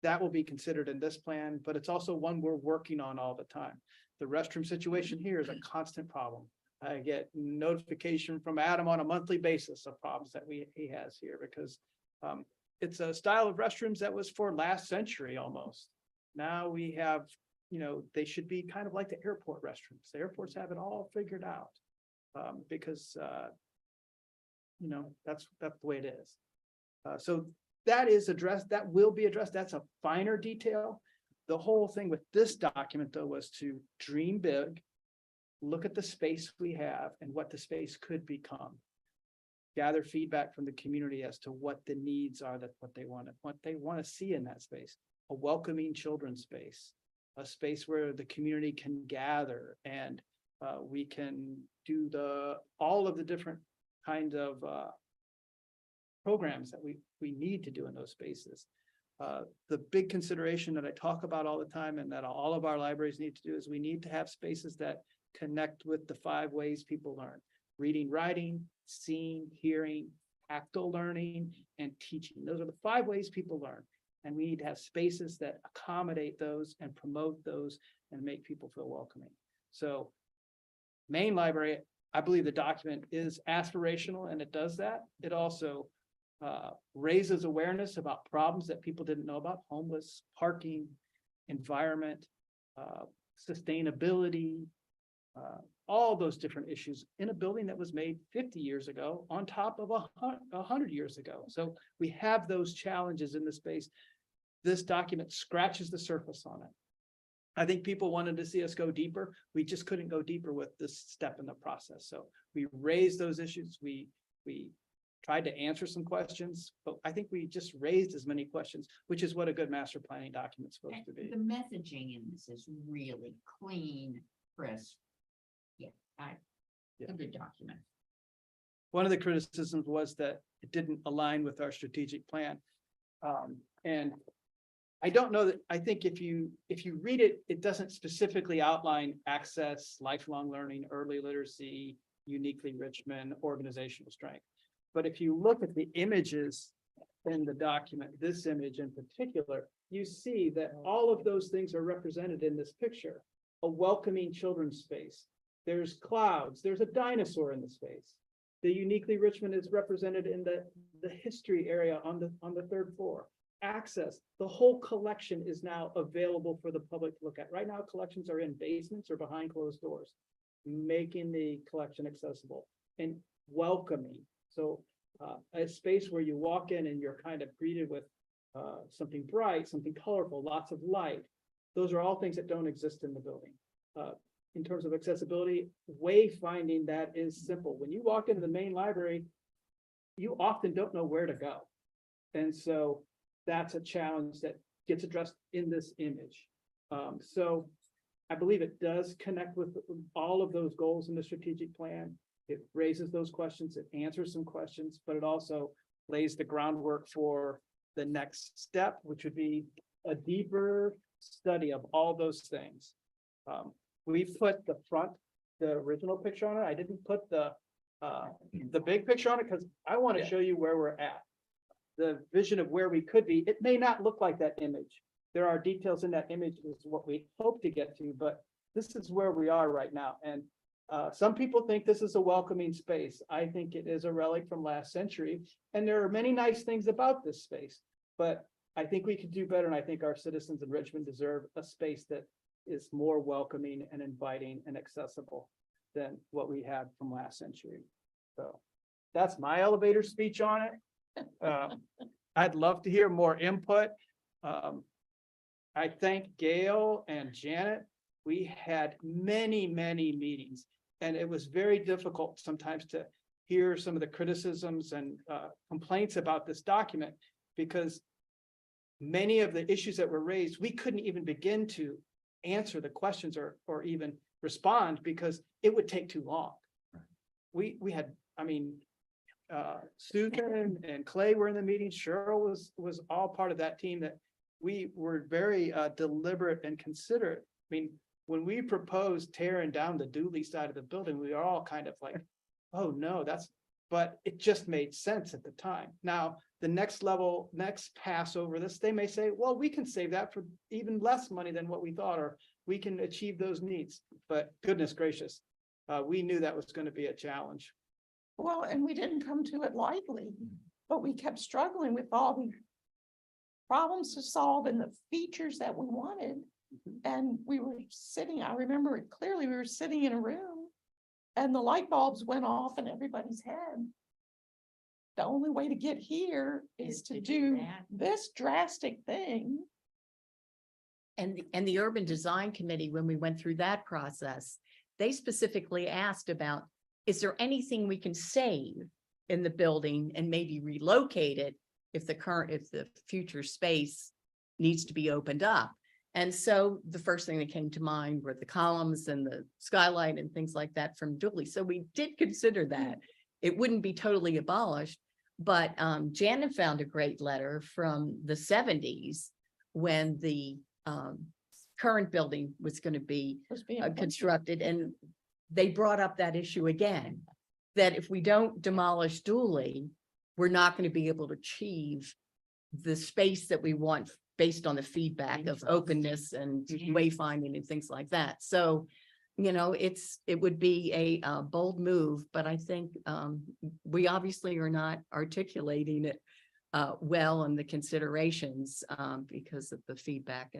that will be considered in this plan, but it's also one we're working on all the time. The restroom situation here is a constant problem. I get notification from Adam on a monthly basis of problems that he has here because it's a style of restrooms that was for last century almost. Now we have, they should be kind of like the airport restrooms. The airports have it all figured out because, that's the way it is. So that is addressed, that will be addressed. That's a finer detail. The whole thing with this document, though, was to dream big, look at the space we have and what the space could become. Gather feedback from the community as to what the needs are, what they want to see in that space. A welcoming children's space, a space where the community can gather and we can do all of the different kinds of programs that we need to do in those spaces. The big consideration that I talk about all the time and that all of our libraries need to do is we need to have spaces that connect with the 5 ways people learn: reading, writing, seeing, hearing, tactile learning, and teaching. Those are the 5 ways people learn. And we need to have spaces that accommodate those and promote those and make people feel welcoming. So Main Library, I believe the document is aspirational and it does that. It also raises awareness about problems that people didn't know about: homeless, parking, environment, sustainability, all those different issues in a building that was made 50 years ago on top of 100 years ago. So we have those challenges in the space. This document scratches the surface on it. I think people wanted to see us go deeper. We just couldn't go deeper with this step in the process. So we raised those issues. We tried to answer some questions, but I think we just raised as many questions, which is what a good master planning document is supposed to be. The messaging in this is really clean, crisp. Yeah, a good document. One of the criticisms was that it didn't align with our strategic plan. And I don't know that, I think if you read it, it doesn't specifically outline access, lifelong learning, early literacy, uniquely Richmond, organizational strength. But if you look at the images in the document, this image in particular, you see that all of those things are represented in this picture. A welcoming children's space. There's clouds, there's a dinosaur in the space. The uniquely Richmond is represented in the history area on the 3rd floor. Access, the whole collection is now available for the public to look at. Right now, collections are in basements or behind closed doors, making the collection accessible and welcoming. So a space where you walk in and you're kind of greeted with something bright, something colorful, lots of light. Those are all things that don't exist in the building. In terms of accessibility, wayfinding that is simple. When you walk into the main library, you often don't know where to go. And so that's a challenge that gets addressed in this image. So I believe it does connect with all of those goals in the strategic plan. It raises those questions, it answers some questions, but it also lays the groundwork for the next step, which would be a deeper study of all those things. We put the original picture on it. I didn't put the big picture on it because I want to show you where we're at. The vision of where we could be. It may not look like that image. There are details in that image is what we hope to get to, but this is where we are right now. And some people think this is a welcoming space. I think it is a relic from last century. And there are many nice things about this space, but I think we could do better. And I think our citizens in Richmond deserve a space that is more welcoming and inviting and accessible than what we had from last century. So that's my elevator speech on it. I'd love to hear more input. I thank Gail and Janet. We had many, many meetings, and it was very difficult sometimes to hear some of the criticisms and complaints about this document, because many of the issues that were raised, we couldn't even begin to answer the questions or even respond because it would take too long. We had, I mean, Susan and Clay were in the meeting. Cheryl was all part of that team, that we were very deliberate and considerate. I mean, when we proposed tearing down the Dooley side of the building, we were all kind of like, oh no, but it just made sense at the time. Now, the next level, next pass over this, they may say, well, we can save that for even less money than what we thought, or we can achieve those needs. But goodness gracious, we knew that was going to be a challenge. Well, and we didn't come to it lightly, but we kept struggling with all the problems to solve and the features that we wanted. And we were sitting, I remember it clearly, we were sitting in a room and the light bulbs went off in everybody's head. The only way to get here is to do that. this drastic thing. And the Urban Design Committee, when we went through that process, they specifically asked about, is there anything we can save in the building and maybe relocate it if the future space needs to be opened up? And so the first thing that came to mind were the columns and the skylight and things like that from Dooley. So we did consider that. It wouldn't be totally abolished, but Janet found a great letter from the 70s when the current building was going to be constructed, and they brought up that issue again, that if we don't demolish Dooley, we're not going to be able to achieve the space that we want based on the feedback of openness and wayfinding and things like that. So, you know, it would be a bold move, but I think we obviously are not articulating it well in the considerations because of the feedback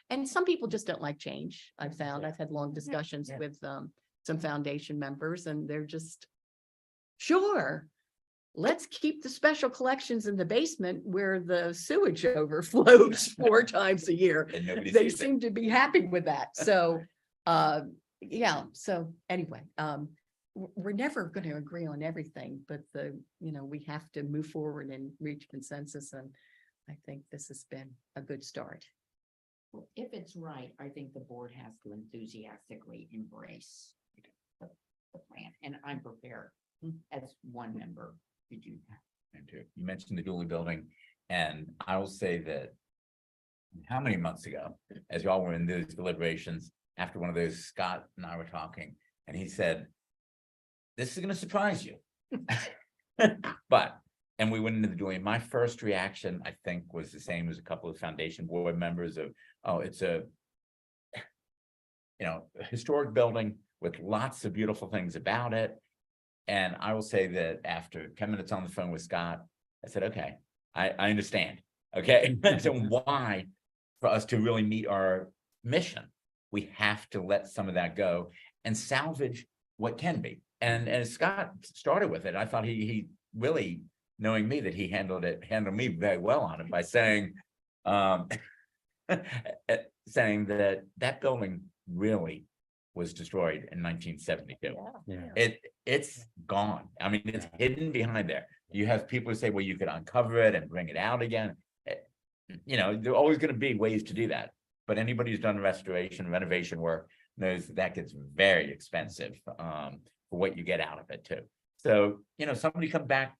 and some people just don't like change. I've found, I've had long discussions with some foundation members, and they're just, sure, let's keep the special collections in the basement where the sewage overflows 4 times a year. And nobody They sees it. seem to be happy with that. So, yeah, so anyway, we're never going to agree on everything, but we have to move forward and reach consensus. And I think this has been a good start. Well, if it's right, I think the board has to enthusiastically embrace the plan, and I'm prepared as one member to do that. And you mentioned the Dooley building, and I will say that how many months ago, as y'all were in those deliberations, after one of those, Scott and I were talking, and he said, this is going to surprise you. And we went into the Dooley. My first reaction, I think, was the same as a couple of foundation board members of, oh, it's a historic building with lots of beautiful things about it. And I will say that after 10 minutes on the phone with Scott, I said, okay, I understand. Okay. So why, for us to really meet our mission, we have to let some of that go and salvage what can be. And as Scott started with it, I thought he really, knowing me, that he handled me very well on it by saying, saying that building really was destroyed in 1972. It's gone. I mean, it's hidden behind there. You have people who say, well, you could uncover it and bring it out again. There are always going to be ways to do that. But anybody who's done renovation work knows that gets very expensive for what you get out of it too. So, somebody come back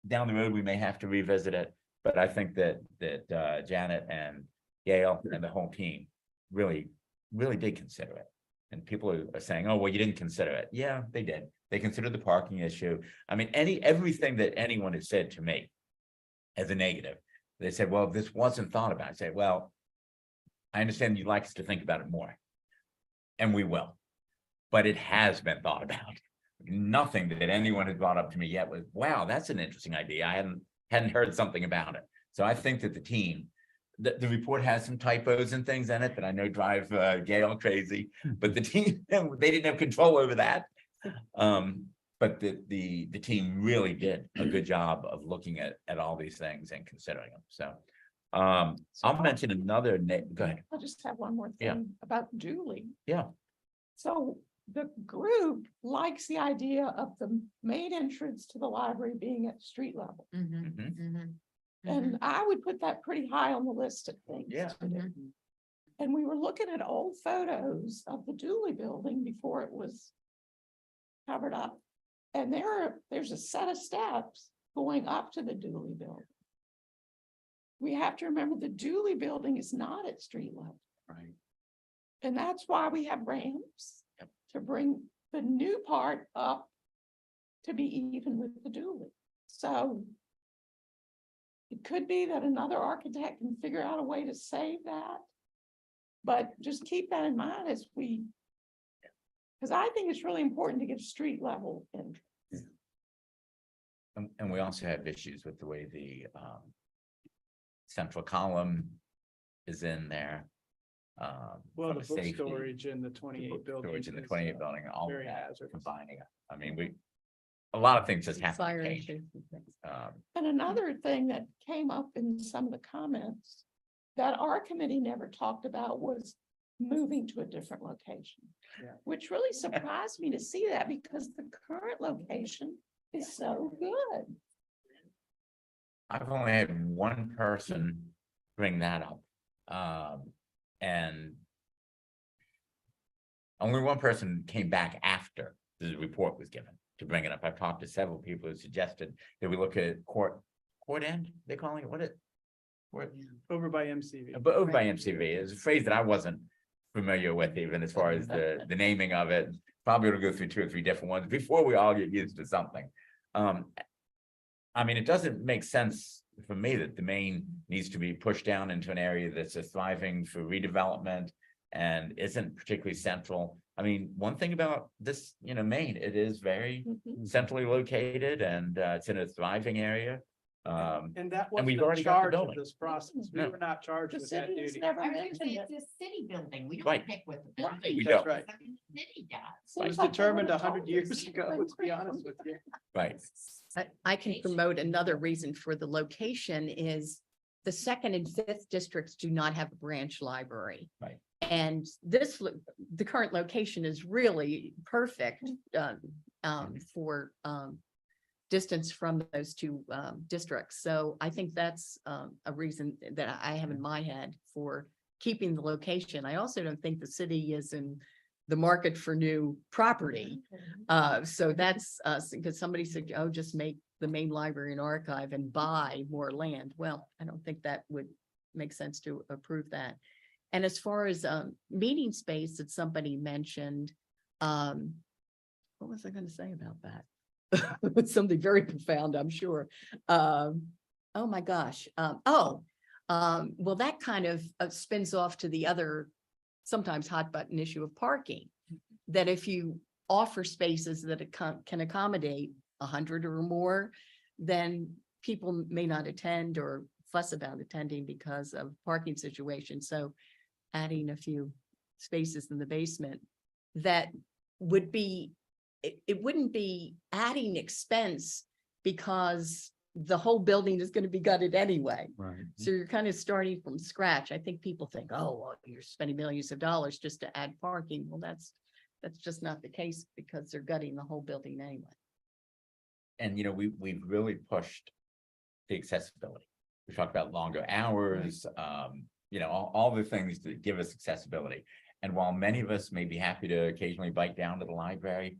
down the road, we may have to revisit it. But I think that Janet and Gail and the whole team really, really did consider it. And people are saying, oh, well, you didn't consider it. Yeah, they did. They considered the parking issue. I mean, everything that anyone has said to me as a negative, they said, well, this wasn't thought about. I say, well, I understand you'd like us to think about it more. And we will. But it has been thought about. Nothing that anyone had brought up to me yet was, wow, that's an interesting idea. I hadn't heard something about it. So I think that the team, the report has some typos and things in it that I know drive Gail crazy, but the team, they didn't have control over that. but the team really did a good job of looking at all these things and considering them, so. I'll mention another go ahead. I'll just have one more Yeah. thing about Julie. Yeah. So the group likes the idea of the main entrance to the library being at street level. Mhm, Mhm. mhm, And I would put that pretty high on the list of things. Yeah. to do. And we were looking at old photos of the Dooley building before it was covered up. And there's a set of steps going up to the Dooley building. We have to remember the Dooley building is not at street level. Right. And that's why we have ramps to bring the new part up to be even with the Dooley. So it could be that another architect can figure out a way to save that. But just keep that in mind as we, because I think it's really important to get street level entrance. And we also have issues with the way the central column is in there. Well, from the a book safety- storage in the 28 building. Storage in the is, 28 building, all of very that hazardous. combining it. I mean, a lot of things just have to Fire change. issues and things. And another thing that came up in some of the comments that our committee never talked about was moving to a different location. Yeah. Which really surprised me to see that because the current location is so good. I've only had one person bring that up. And only one person came back after the report was given to bring it up. I've talked to several people who suggested that we look at court end, they calling it, Over by MCV. but over by MCV is a phrase that I wasn't familiar with even as far as the naming of it. Probably will go through 2 or 3 different ones before we all get used to something. I mean, it doesn't make sense for me that the main needs to be pushed down into an area that's a thriving for redevelopment and isn't particularly central. I mean, one thing about this, Maine, it is very centrally located and it's in a thriving area. And that and we've wasn't already in got the charge of building. this process. We No. were not charged The with that city has duty. never I was gonna say, mentioned it. it's a city building. We Right. don't pick with the Right. building. We That's don't. right. Something the city does. It Seems was like they determined would've 100 told years us. ago, to be honest with you. Right. I can promote another reason for the location is the 2nd and 5th districts do not have a branch library. Right. And the current location is really perfect for distance from those 2 districts. So I think that's a reason that I have in my head for keeping the location. I also don't think the city is in the market for new property. So that's because somebody said, oh, just make the main library and archive and buy more land. Well, I don't think that would make sense to approve that. And as far as meeting space that somebody mentioned, what was I going to say about that? Something very profound, I'm sure. Oh my gosh. Well, that kind of spins off to the other sometimes hot button issue of parking. That if you offer spaces that can accommodate 100 or more, then people may not attend or fuss about attending because of parking situation. So adding a few spaces in the basement, that would be, it wouldn't be adding expense because the whole building is going to be gutted anyway. Right. So you're kind of starting from scratch. I think people think, oh, well, you're spending millions of dollars just to add parking. Well, that's just not the case because they're gutting the whole building anyway. And, we've really pushed the accessibility. We talked about longer hours, all the things that give us accessibility. And while many of us may be happy to occasionally bike down to the library,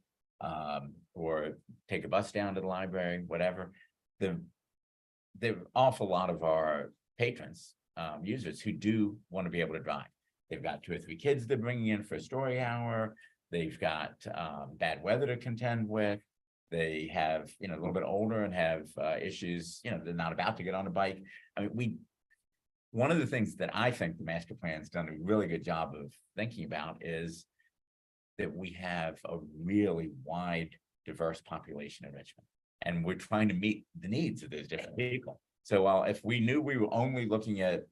or take a bus down to the library, whatever, the awful lot of our patrons, users who do want to be able to drive. They've got 2 or 3 kids they're bringing in for a story hour. They've got bad weather to contend with. They have, a little bit older and have issues, they're not about to get on a bike. I mean, one of the things that I think the master plan's done a really good job of thinking about is that we have a really wide, diverse population in Richmond. And we're trying to meet the needs of those different people. So while if we knew we were only looking at,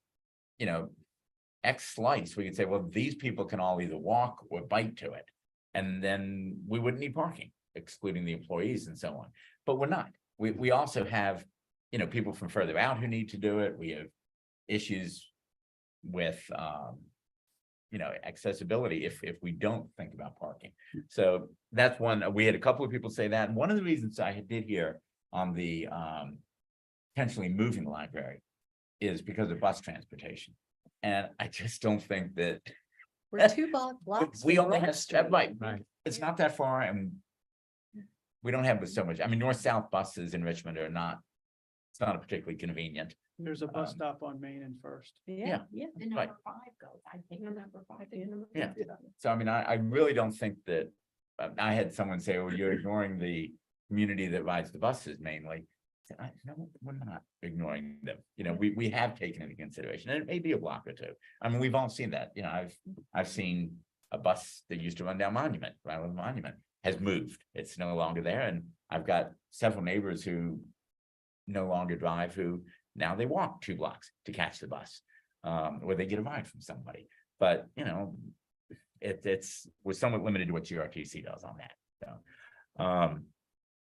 X slice, we could say, well, these people can all either walk or bike to it. And then we wouldn't need parking. excluding the employees and so on, but we're not. We also have, people from further out who need to do it. We have issues with, accessibility if we don't think about parking. So that's one, we had a couple of people say that. And one of the reasons I did hear on the, potentially moving the library is because of bus transportation. And I just don't think that We're two blocks. we from only Grove have, Street. right, it's not that far and we don't have so much. I mean, north-south buses in Richmond are not, it's not particularly convenient. There's a bus Um, stop on Main and First. Yeah, yeah. The Right. number 5 goes, I think the number 5. Yeah. So I mean, I really don't think that, I had someone say, well, you're ignoring the community that rides the buses mainly. No, we're not ignoring them. We have taken into consideration, and it may be a block or two. I mean, we've all seen that, I've seen a bus that used to run down Monument, right on Monument, has moved. It's no longer there, and I've got several neighbors who no longer drive, who now they walk 2 blocks to catch the bus, or they get a ride from somebody. But, we're somewhat limited to what GRTC does on that. So,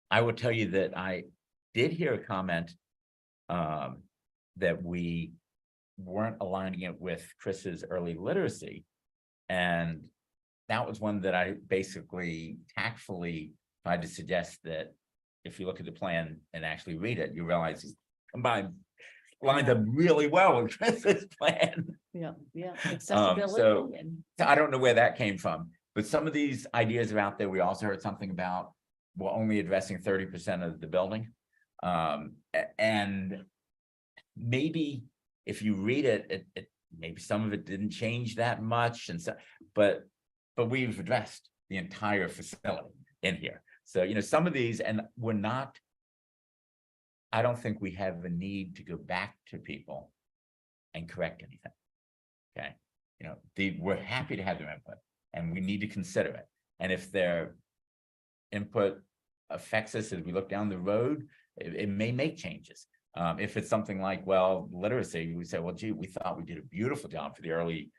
I will tell you that I did hear a comment, that we weren't aligning it with Chris's early literacy. And that was one that I basically tactfully tried to suggest that if you look at the plan and actually read it, you realize it's combined lined up really well with Chris's plan. Yeah, yeah. so- Accessibility and. So I don't know where that came from, but some of these ideas are out there. We also heard something about, we're only addressing 30% of the building. And maybe if you read it, maybe some of it didn't change that much, and so, but we've addressed the entire facility in here. So, some of these, and we're not, I don't think we have the need to go back to people and correct anything. Okay, we're happy to have their input, and we need to consider it. And if their input affects us as we look down the road, it may make changes. If it's something like, well, literacy, we say, well, gee, we thought we did a beautiful job for the early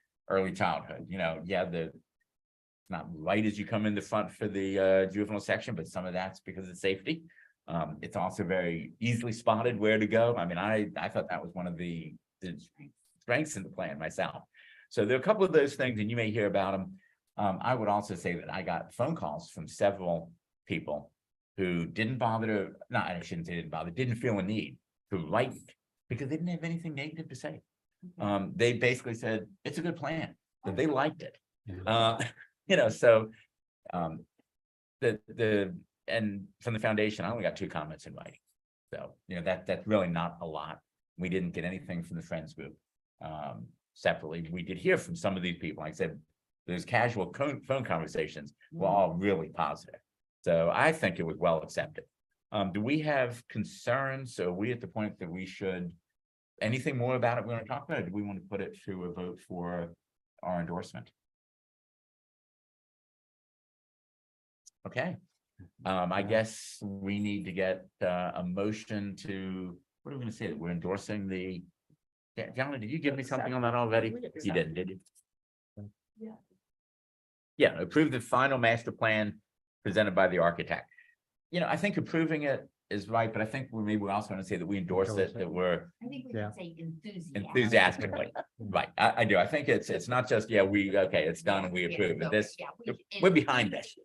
childhood. It's not right as you come in the front for the juvenile section, but some of that's because of safety. It's also very easily spotted where to go. I mean, I thought that was one of the strengths in the plan myself. So there are a couple of those things, and you may hear about them. I would also say that I got phone calls from several people who didn't bother to, no, I shouldn't say didn't bother, didn't feel a need to write because they didn't have anything negative to say. They basically said, it's a good plan, that they liked it. So and from the foundation, I only got 2 comments in writing. So, that's really not a lot. We didn't get anything from the Friends group. Separately, we did hear from some of these people. Like I said, those casual phone conversations were all really positive. So I think it was well accepted. Do we have concerns? So are we at the point that we should, anything more about it we want to talk about? Or do we want to put it to a vote for our endorsement? Okay. I guess we need to get a motion to, what are we going to say, that we're endorsing the, John, did you give me something on that already? You didn't, did you? Yeah. Yeah, approve the final master plan presented by the architect. I think approving it is right, but I think we're also going to say that we endorse it, that we're I think we Yeah. should say enthusiastically. Right, I do. I think it's not just, okay, it's done and we approve it. This, we're behind this.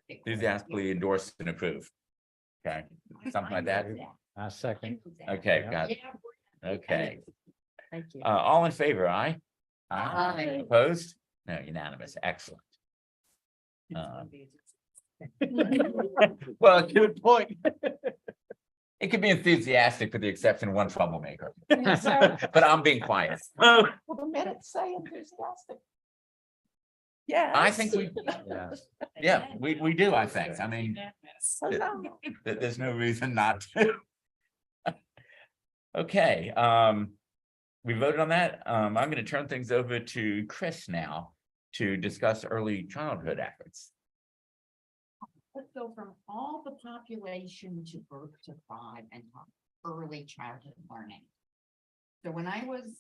Enthusiastically endorse and approve. Okay, something like that. I second. Okay, Yeah. got it. Okay, Thank you. all in favor, aye? Aye. Opposed? No, unanimous, excellent. Well, good point. It could be enthusiastic with the exception of one troublemaker, So, but I'm being quiet. well, the minutes say enthusiastic. Yeah. I think we, Yeah. we do, I think. I mean, there's no reason not to. Okay, we voted on that. I'm gonna turn things over to Chris now to discuss early childhood efforts. Let's go from all the population to birth to 5 and talk early childhood learning. So when I was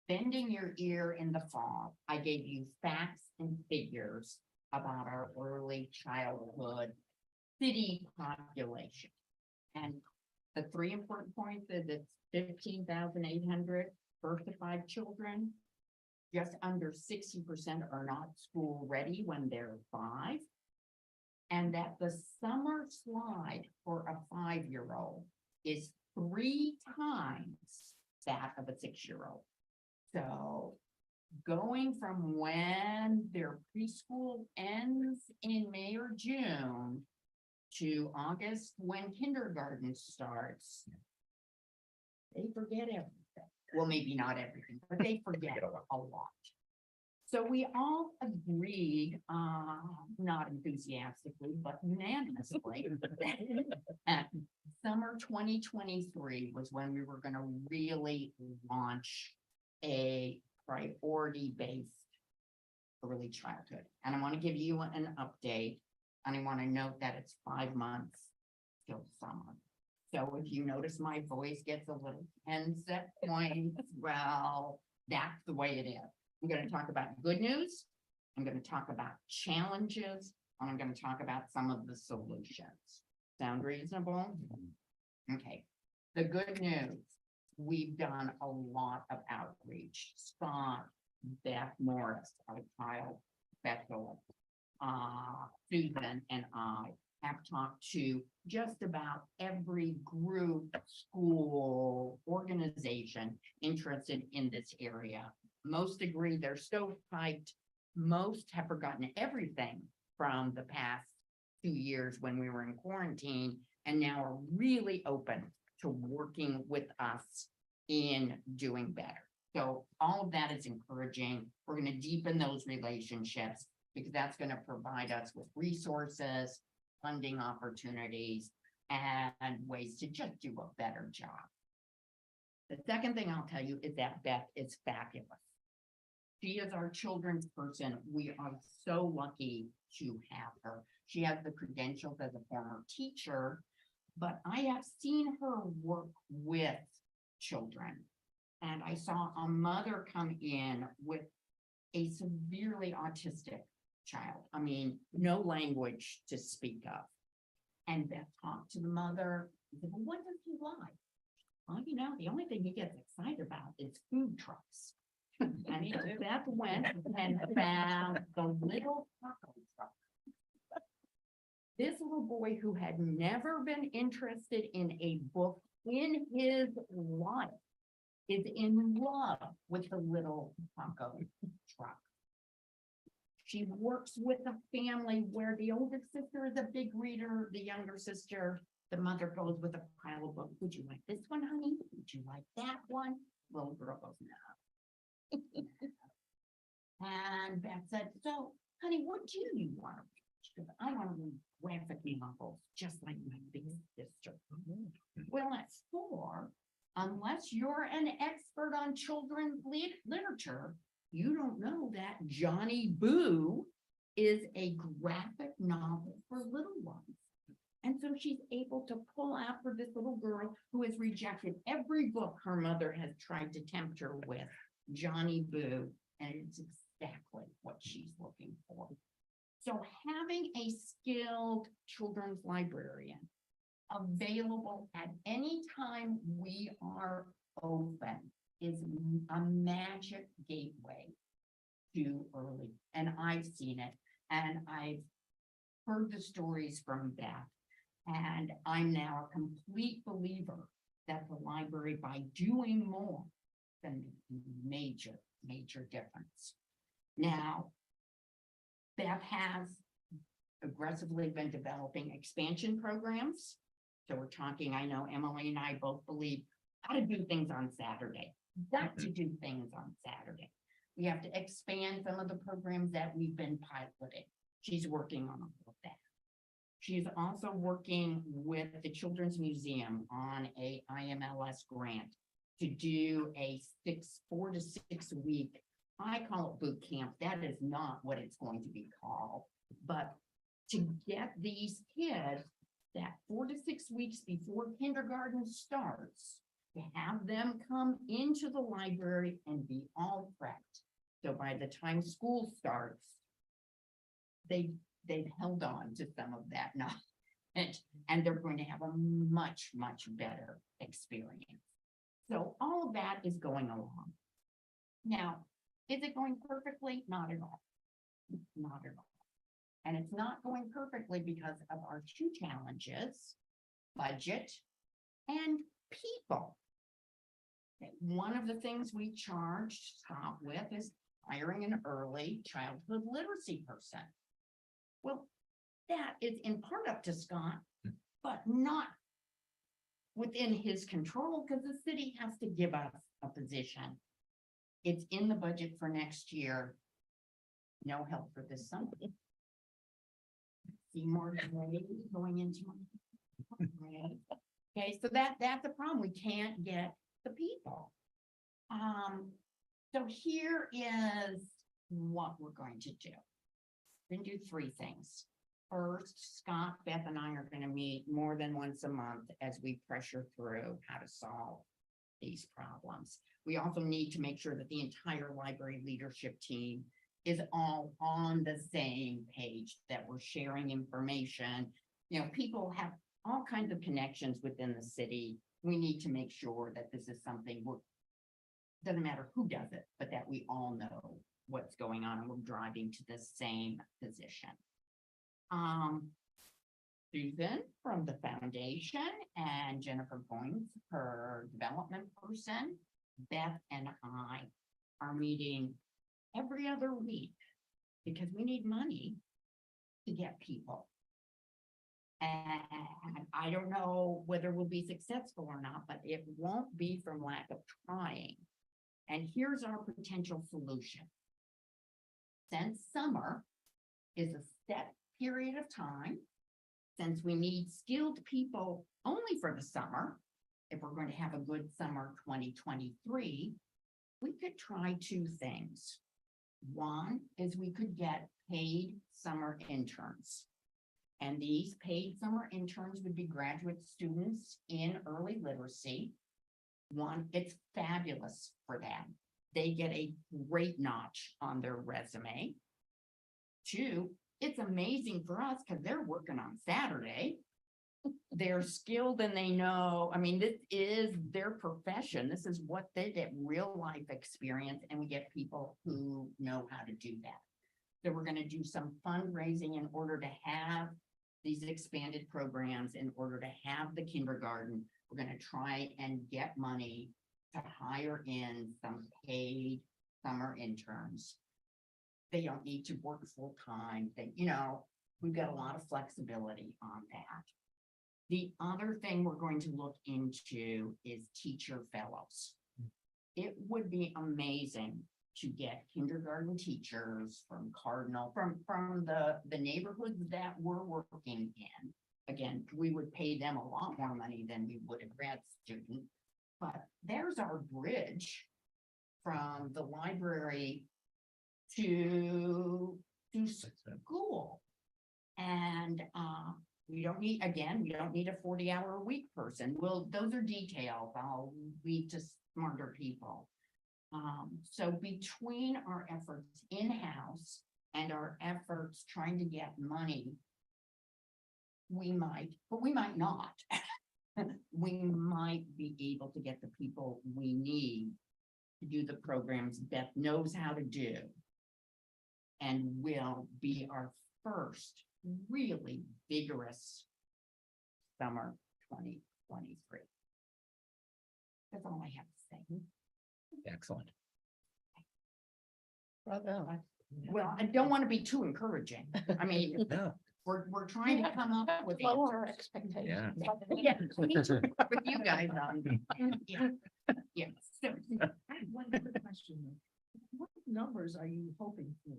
bending your ear in the fall, I gave you facts and figures about our early childhood city population. And the three important points is it's 15,800 birth to 5 children. Just under 60% are not school ready when they're 5. And that the summer slide for a 5-year-old is 3 times that of a 6-year-old. So going from when their preschool ends in May or June to August when kindergarten starts, they forget everything. Well, maybe not everything, but they forget a lot. So we all agreed, not enthusiastically, but unanimously, at summer 2023 was when we were gonna really launch a priority-based early childhood. And I want to give you an update, and I want to note that it's 5 months till summer. So if you notice my voice gets a little tense at points, well, that's the way it is. I'm going to talk about good news. I'm going to talk about challenges, and I'm going to talk about some of the solutions. Sound reasonable? Okay. The good news, we've done a lot of outreach. Scott, Beth Morris, our child specialist, Susan and I have talked to just about every group, school, organization interested in this area. Most agree they're stovepiped. Most have forgotten everything from the past 2 years when we were in quarantine, and now are really open to working with us in doing better. So all of that is encouraging. We're going to deepen those relationships because that's going to provide us with resources, funding opportunities, and ways to just do a better job. The second thing I'll tell you is that Beth is fabulous. She is our children's person. We are so lucky to have her. She has the credentials as a former teacher, but I have seen her work with children. And I saw a mother come in with a severely autistic child. I mean, no language to speak of. And Beth talked to the mother. Said, well, what does he like? Well, you know, the only thing he gets excited about is food trucks. And Beth went and found the little taco truck. This little boy who had never been interested in a book in his life is in love with the little taco truck. She works with a family where the oldest sister is a big reader, the younger sister, the mother goes with a pile of books. Would you like this one, honey? Would you like that one? Little girl goes, no. And Beth said, so, honey, what do you want to read? She goes, I want to read graphic novels, just like my big sister. Well, at 4, unless you're an expert on children's literature, you don't know that Johnny Boo is a graphic novel for little ones. And so she's able to pull out for this little girl who has rejected every book her mother has tried to tempt her with, Johnny Boo, and it's exactly what she's looking for. So having a skilled children's librarian available at any time we are open is a magic gateway to early. And I've seen it, and I've heard the stories from Beth, and I'm now a complete believer that the library, by doing more, can make a major, major difference. Now, Beth has aggressively been developing expansion programs. So we're talking, I know Emily and I both believe how to do things on Saturday. Got to do things on Saturday. We have to expand some of the programs that we've been piloting. She's working on all of that. She's also working with the Children's Museum on a IMLS grant to do a 4 to 6 week, I call it boot camp. That is not what it's going to be called, but to get these kids that 4 to 6 weeks before kindergarten starts, to have them come into the library and be all prepped. So by the time school starts, they've held on to some of that And they're going to have a much, much better experience. So all of that is going along. Now, is it going perfectly? Not at all. Not at all. And it's not going perfectly because of our two challenges, budget and people. One of the things we charged Scott with is hiring an early childhood literacy person. Well, that is in part up to Scott, but not within his control because the city has to give us a position. It's in the budget for next year. No help for this summer. See more gray going into my gray. Okay, so that's a problem. We can't get the people. So here is what we're going to do. We're gonna do three things. First, Scott, Beth, and I are gonna meet more than once a month as we pressure through how to solve these problems. We also need to make sure that the entire library leadership team is all on the same page, that we're sharing information. You know, people have all kinds of connections within the city. We need to make sure that this is something doesn't matter who does it, but that we all know what's going on and we're driving to the same position. Susan from the foundation and Jennifer Goins, her development person, Beth and I are meeting every other week because we need money to get people. And I don't know whether we'll be successful or not, but it won't be from lack of trying. And here's our potential solution. Since summer is a set period of time, since we need skilled people only for the summer, if we're going to have a good summer 2023, we could try two things. One is we could get paid summer interns. And these paid summer interns would be graduate students in early literacy. One, it's fabulous for them. They get a great notch on their resume. Two, it's amazing for us because they're working on Saturday. They're skilled and they know, I mean, this is their profession. This is what they get, real life experience, and we get people who know how to do that. So we're going to do some fundraising in order to have these expanded programs, in order to have the kindergarten. We're going to try and get money to hire in some paid summer interns. They don't need to work full time. They, you know, we've got a lot of flexibility on that. The other thing we're going to look into is teacher fellows. It would be amazing to get kindergarten teachers from Cardinal, from the neighborhoods that we're working in. Again, we would pay them a lot more money than we would a grad student, but there's our bridge from the library to school. And we don't need, again, we don't need a 40-hour-a-week person. Well, those are details. I'll leave to smarter people. So between our efforts in-house and our efforts trying to get money, we might, but we might not. We might be able to get the people we need to do the programs Beth knows how to do, and will be our first really vigorous summer 2023. That's all I have to say. Excellent. Well, I don't want to be too encouraging. I mean, No, we're trying to come up with Lower our answers. expectations. Yeah, me too, with you guys on. Yeah, yeah. So I have one quick question. What numbers are you hoping for?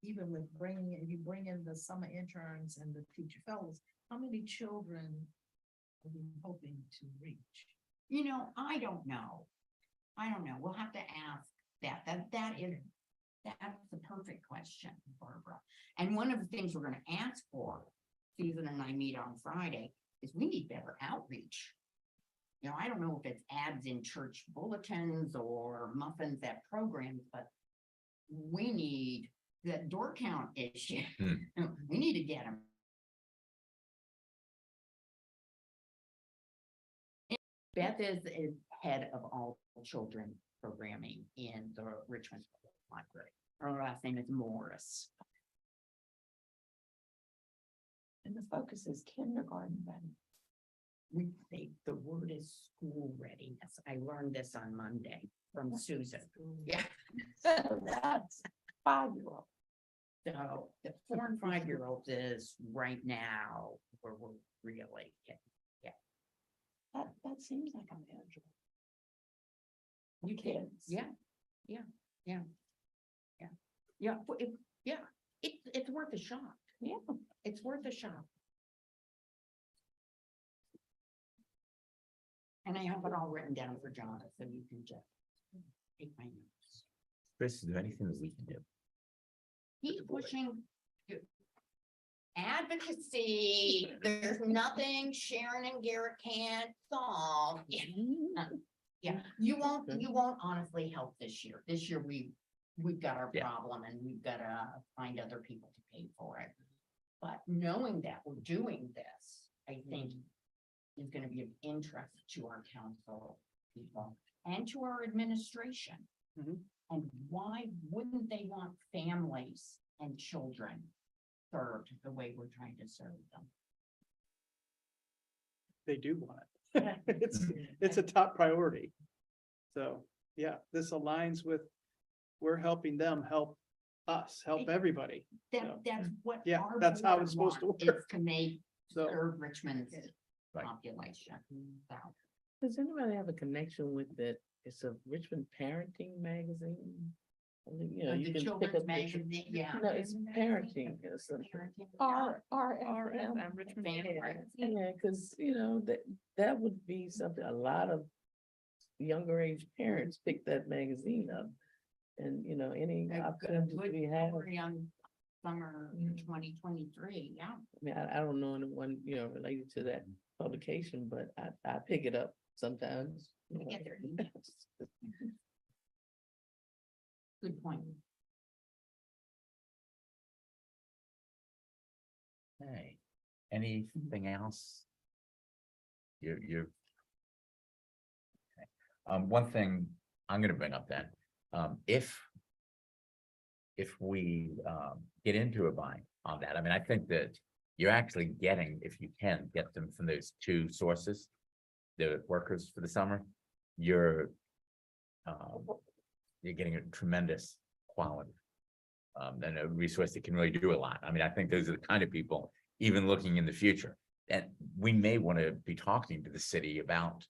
Even with if you bring in the summer interns and the teacher fellows, how many children are you hoping to reach? you know, I don't know. I don't know. We'll have to ask that. That's the perfect question, Barbara. And one of the things we're going to ask for, Susan and I meet on Friday, is we need better outreach. You know, I don't know if it's ads in church bulletins or muffins at programs, but we need the door count issue. We need to get them Beth is head of all children programming in the Richmond Library. Her last name is Morris. And the focus is kindergarten then. We say the word is school readiness. I learned this on Monday from Susan. Yeah. So that's 5-year-old. So the 4 and 5-year-olds is right now where we're really getting. That seems like a manageable. You Kids. Yeah. It's worth a shot. Yeah. It's worth a shot. And I have it all written down for John, so you can just take my notes. Chris, is there anything that we can do? Keep pushing. Advocacy, there's nothing Sharon and Garrett can't solve. Yeah, you won't honestly help this year. This year we've got our Yeah. problem and we've gotta find other people to pay for it. But knowing that we're doing this, I think is gonna be of interest to our council people and to our administration. Mhm. And why wouldn't they want families and children served the way we're trying to serve them? They do want it. It's a top priority. So, yeah, this aligns with, we're helping them help us, help everybody. That's what. Yeah, our that's how board it's supposed to wants, work. Is to make So, serve Richmond's Right. population. So, Does anybody have a connection with that? It's a Richmond parenting magazine. I mean, you know, the you can pick children's up. magazine, yeah. No, it's parenting or something. Parenting, RFM. Richmond. Family. Yeah, because, you know, that would be something, a lot of younger age parents pick that magazine up. And, you know, any A opportunities good we have, story on summer 2023, yeah. I mean, I don't know anyone, you know, related to that publication, but I pick it up sometimes. you I know. get their emails. Good point. Hey, anything else? You're. Okay. One thing I'm gonna bring up then, if we, get into a bind on that, I mean, I think that you're actually getting, if you can, get them from those 2 sources, the workers for the summer, you're getting a tremendous quality. And a resource that can really do a lot. I mean, I think those are the kind of people, even looking in the future, that we may want to be talking to the city about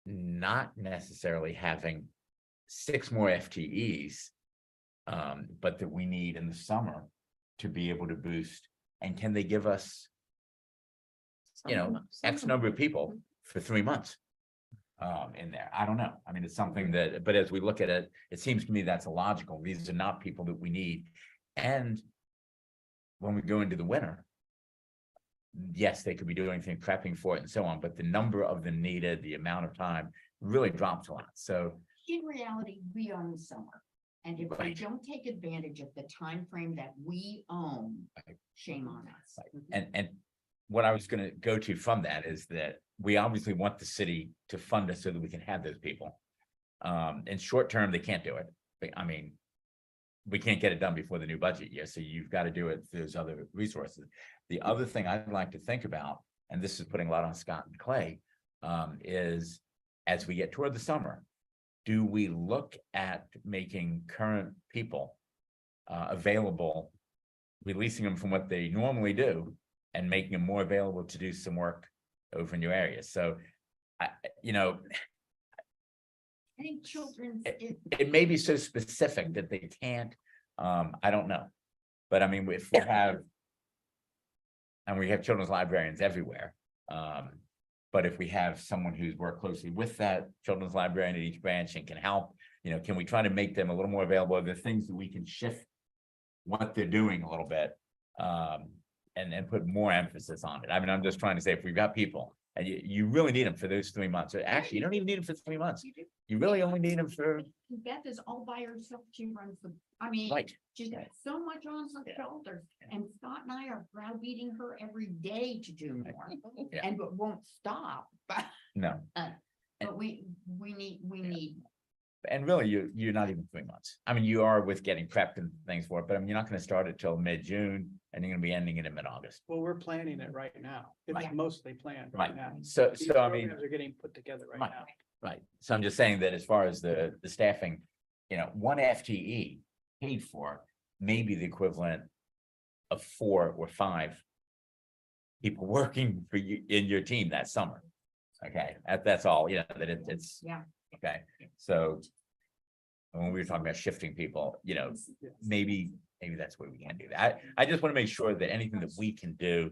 not necessarily having 6 more FTEs, but that we need in the summer to be able to boost. And can they give us, you know, X number of people for 3 months? In there, I don't know. I mean, it's something that, but as we look at it, it seems to me that's illogical. These are not people that we need. And when we go into the winter, yes, they could be doing things, prepping for it and so on, but the number of them needed, the amount of time really drops a lot. So, In reality, we own summer. And if we Right. don't take advantage of the time frame that we own, Right. shame on us. and what I was gonna go to from that is that we obviously want the city to fund us so that we can have those people. In short term, they can't do it. I mean, we can't get it done before the new budget year, so you've got to do it through those other resources. The other thing I'd like to think about, and this is putting a lot on Scott and Clay, is as we get toward the summer, do we look at making current people available, releasing them from what they normally do and making them more available to do some work over in your area? So, you know, I think children, it may be so specific that they can't, I don't know. But I mean, if we have, and we have children's librarians everywhere, but if we have someone who's worked closely with that children's librarian at each branch and can help, you know, can we try to make them a little more available? Are there things that we can shift what they're doing a little bit, and put more emphasis on it? I mean, I'm just trying to say, if we've got people And you really need them for those 3 months. Actually, you don't even need them for 3 months. You do. You really only need them for, Beth is all by herself. She runs the, I mean, right, she's got so much on her Yeah. shoulders. And Scott and I are browbeating her every day to do more. Yeah. And but won't stop, but, no. but we need. And really, you're not even 3 months. I mean, you are with getting prepped and things for it, but I mean, you're not gonna start it till mid-June and you're gonna be ending it in mid-August. Well, we're planning it right now. It's Right. mostly planned Right. right now. So, These so I mean, programs are getting put together right Right. now. right. So I'm just saying that as far as the staffing, one FTE paid for may be the equivalent of 4 or 5 people working for you in your team that summer. Okay, that's all, that it's. Yeah. Okay, so when we were talking about shifting people, maybe that's where we can do that. I just want to make sure that anything that we can do,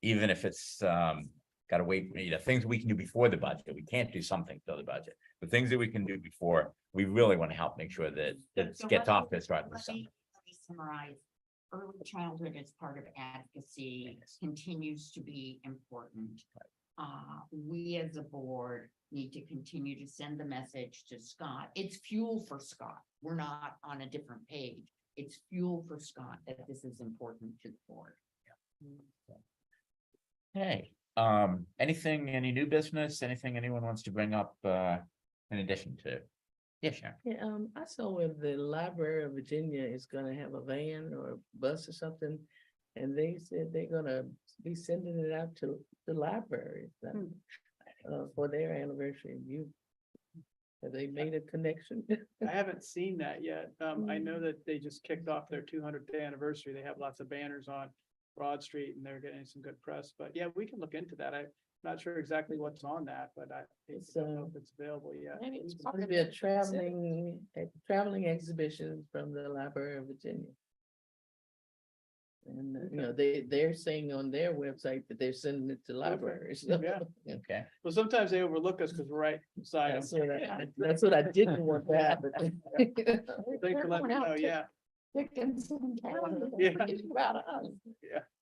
even if it's gotta wait, things we can do before the budget, we can't do something till the budget. The things that we can do before, we really want to help make sure that it So gets let off me- to start the let summer. me summarize. Early childhood as part of advocacy continues to be important. We as a board need to continue to send the message to Scott. It's fuel for Scott. We're not on a different page. It's fuel for Scott that this is important to the board. Hey, any new business, anything anyone wants to bring up, in addition to? Yeah, sure. Yeah, I saw where the Library of Virginia is gonna have a van or a bus or something. And they said they're gonna be sending it out to the libraries. For their anniversary. Have they made a connection? I haven't seen that yet. I know that they just kicked off their 200th anniversary. They have lots of banners on Broad Street and they're getting some good press, but yeah, we can look into that. I'm not sure exactly what's on that, but I don't know if it's available yet. Maybe it's It's part gonna of be a the- traveling exhibition from the Library of Virginia. And, they're saying on their website that they're sending it to libraries. Yeah. Okay. Well, sometimes they overlook us because we're right beside them. That's what I didn't want to happen. Thanks for letting me know, yeah. Dickinson County, Yeah. forget about us.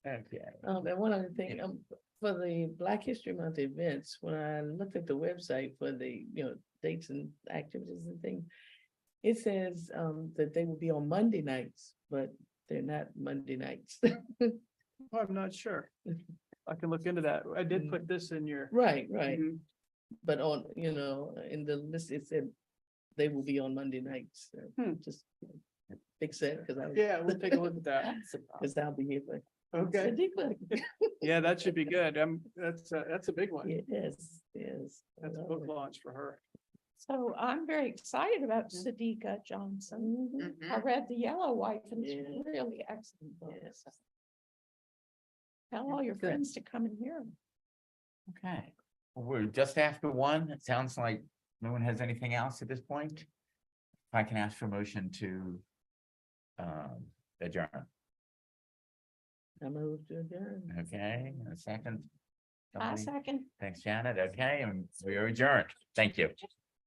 Okay. And one other thing, for the Black History Month events, when I looked at the website for the, dates and activities and things. It says, that they will be on Monday nights, but they're not Monday nights. I'm not sure. I can look into that. I did put this in your. Right, right. Mhm. But on, in the list, it said they will be on Monday nights. Just fix that, because Yeah, we'll take a look at that. Because I'll be here for. Okay. Yeah, that should be good. That's a big one. Yes, yes. That's a book launch for her. So I'm very excited about Sadiqa Johnson. Mhm. I read The Yellow Wife and it's Yeah. really excellent. book. Yes. Tell all your Good. friends to come and hear 'em. Okay, well, we're just after 1. It sounds like no one has anything else at this point. If I can ask for a motion to adjourn, I moved to adjourn. okay, and a second. I Somebody? second. Thanks, Janet. Okay, and we are adjourned. Thank you.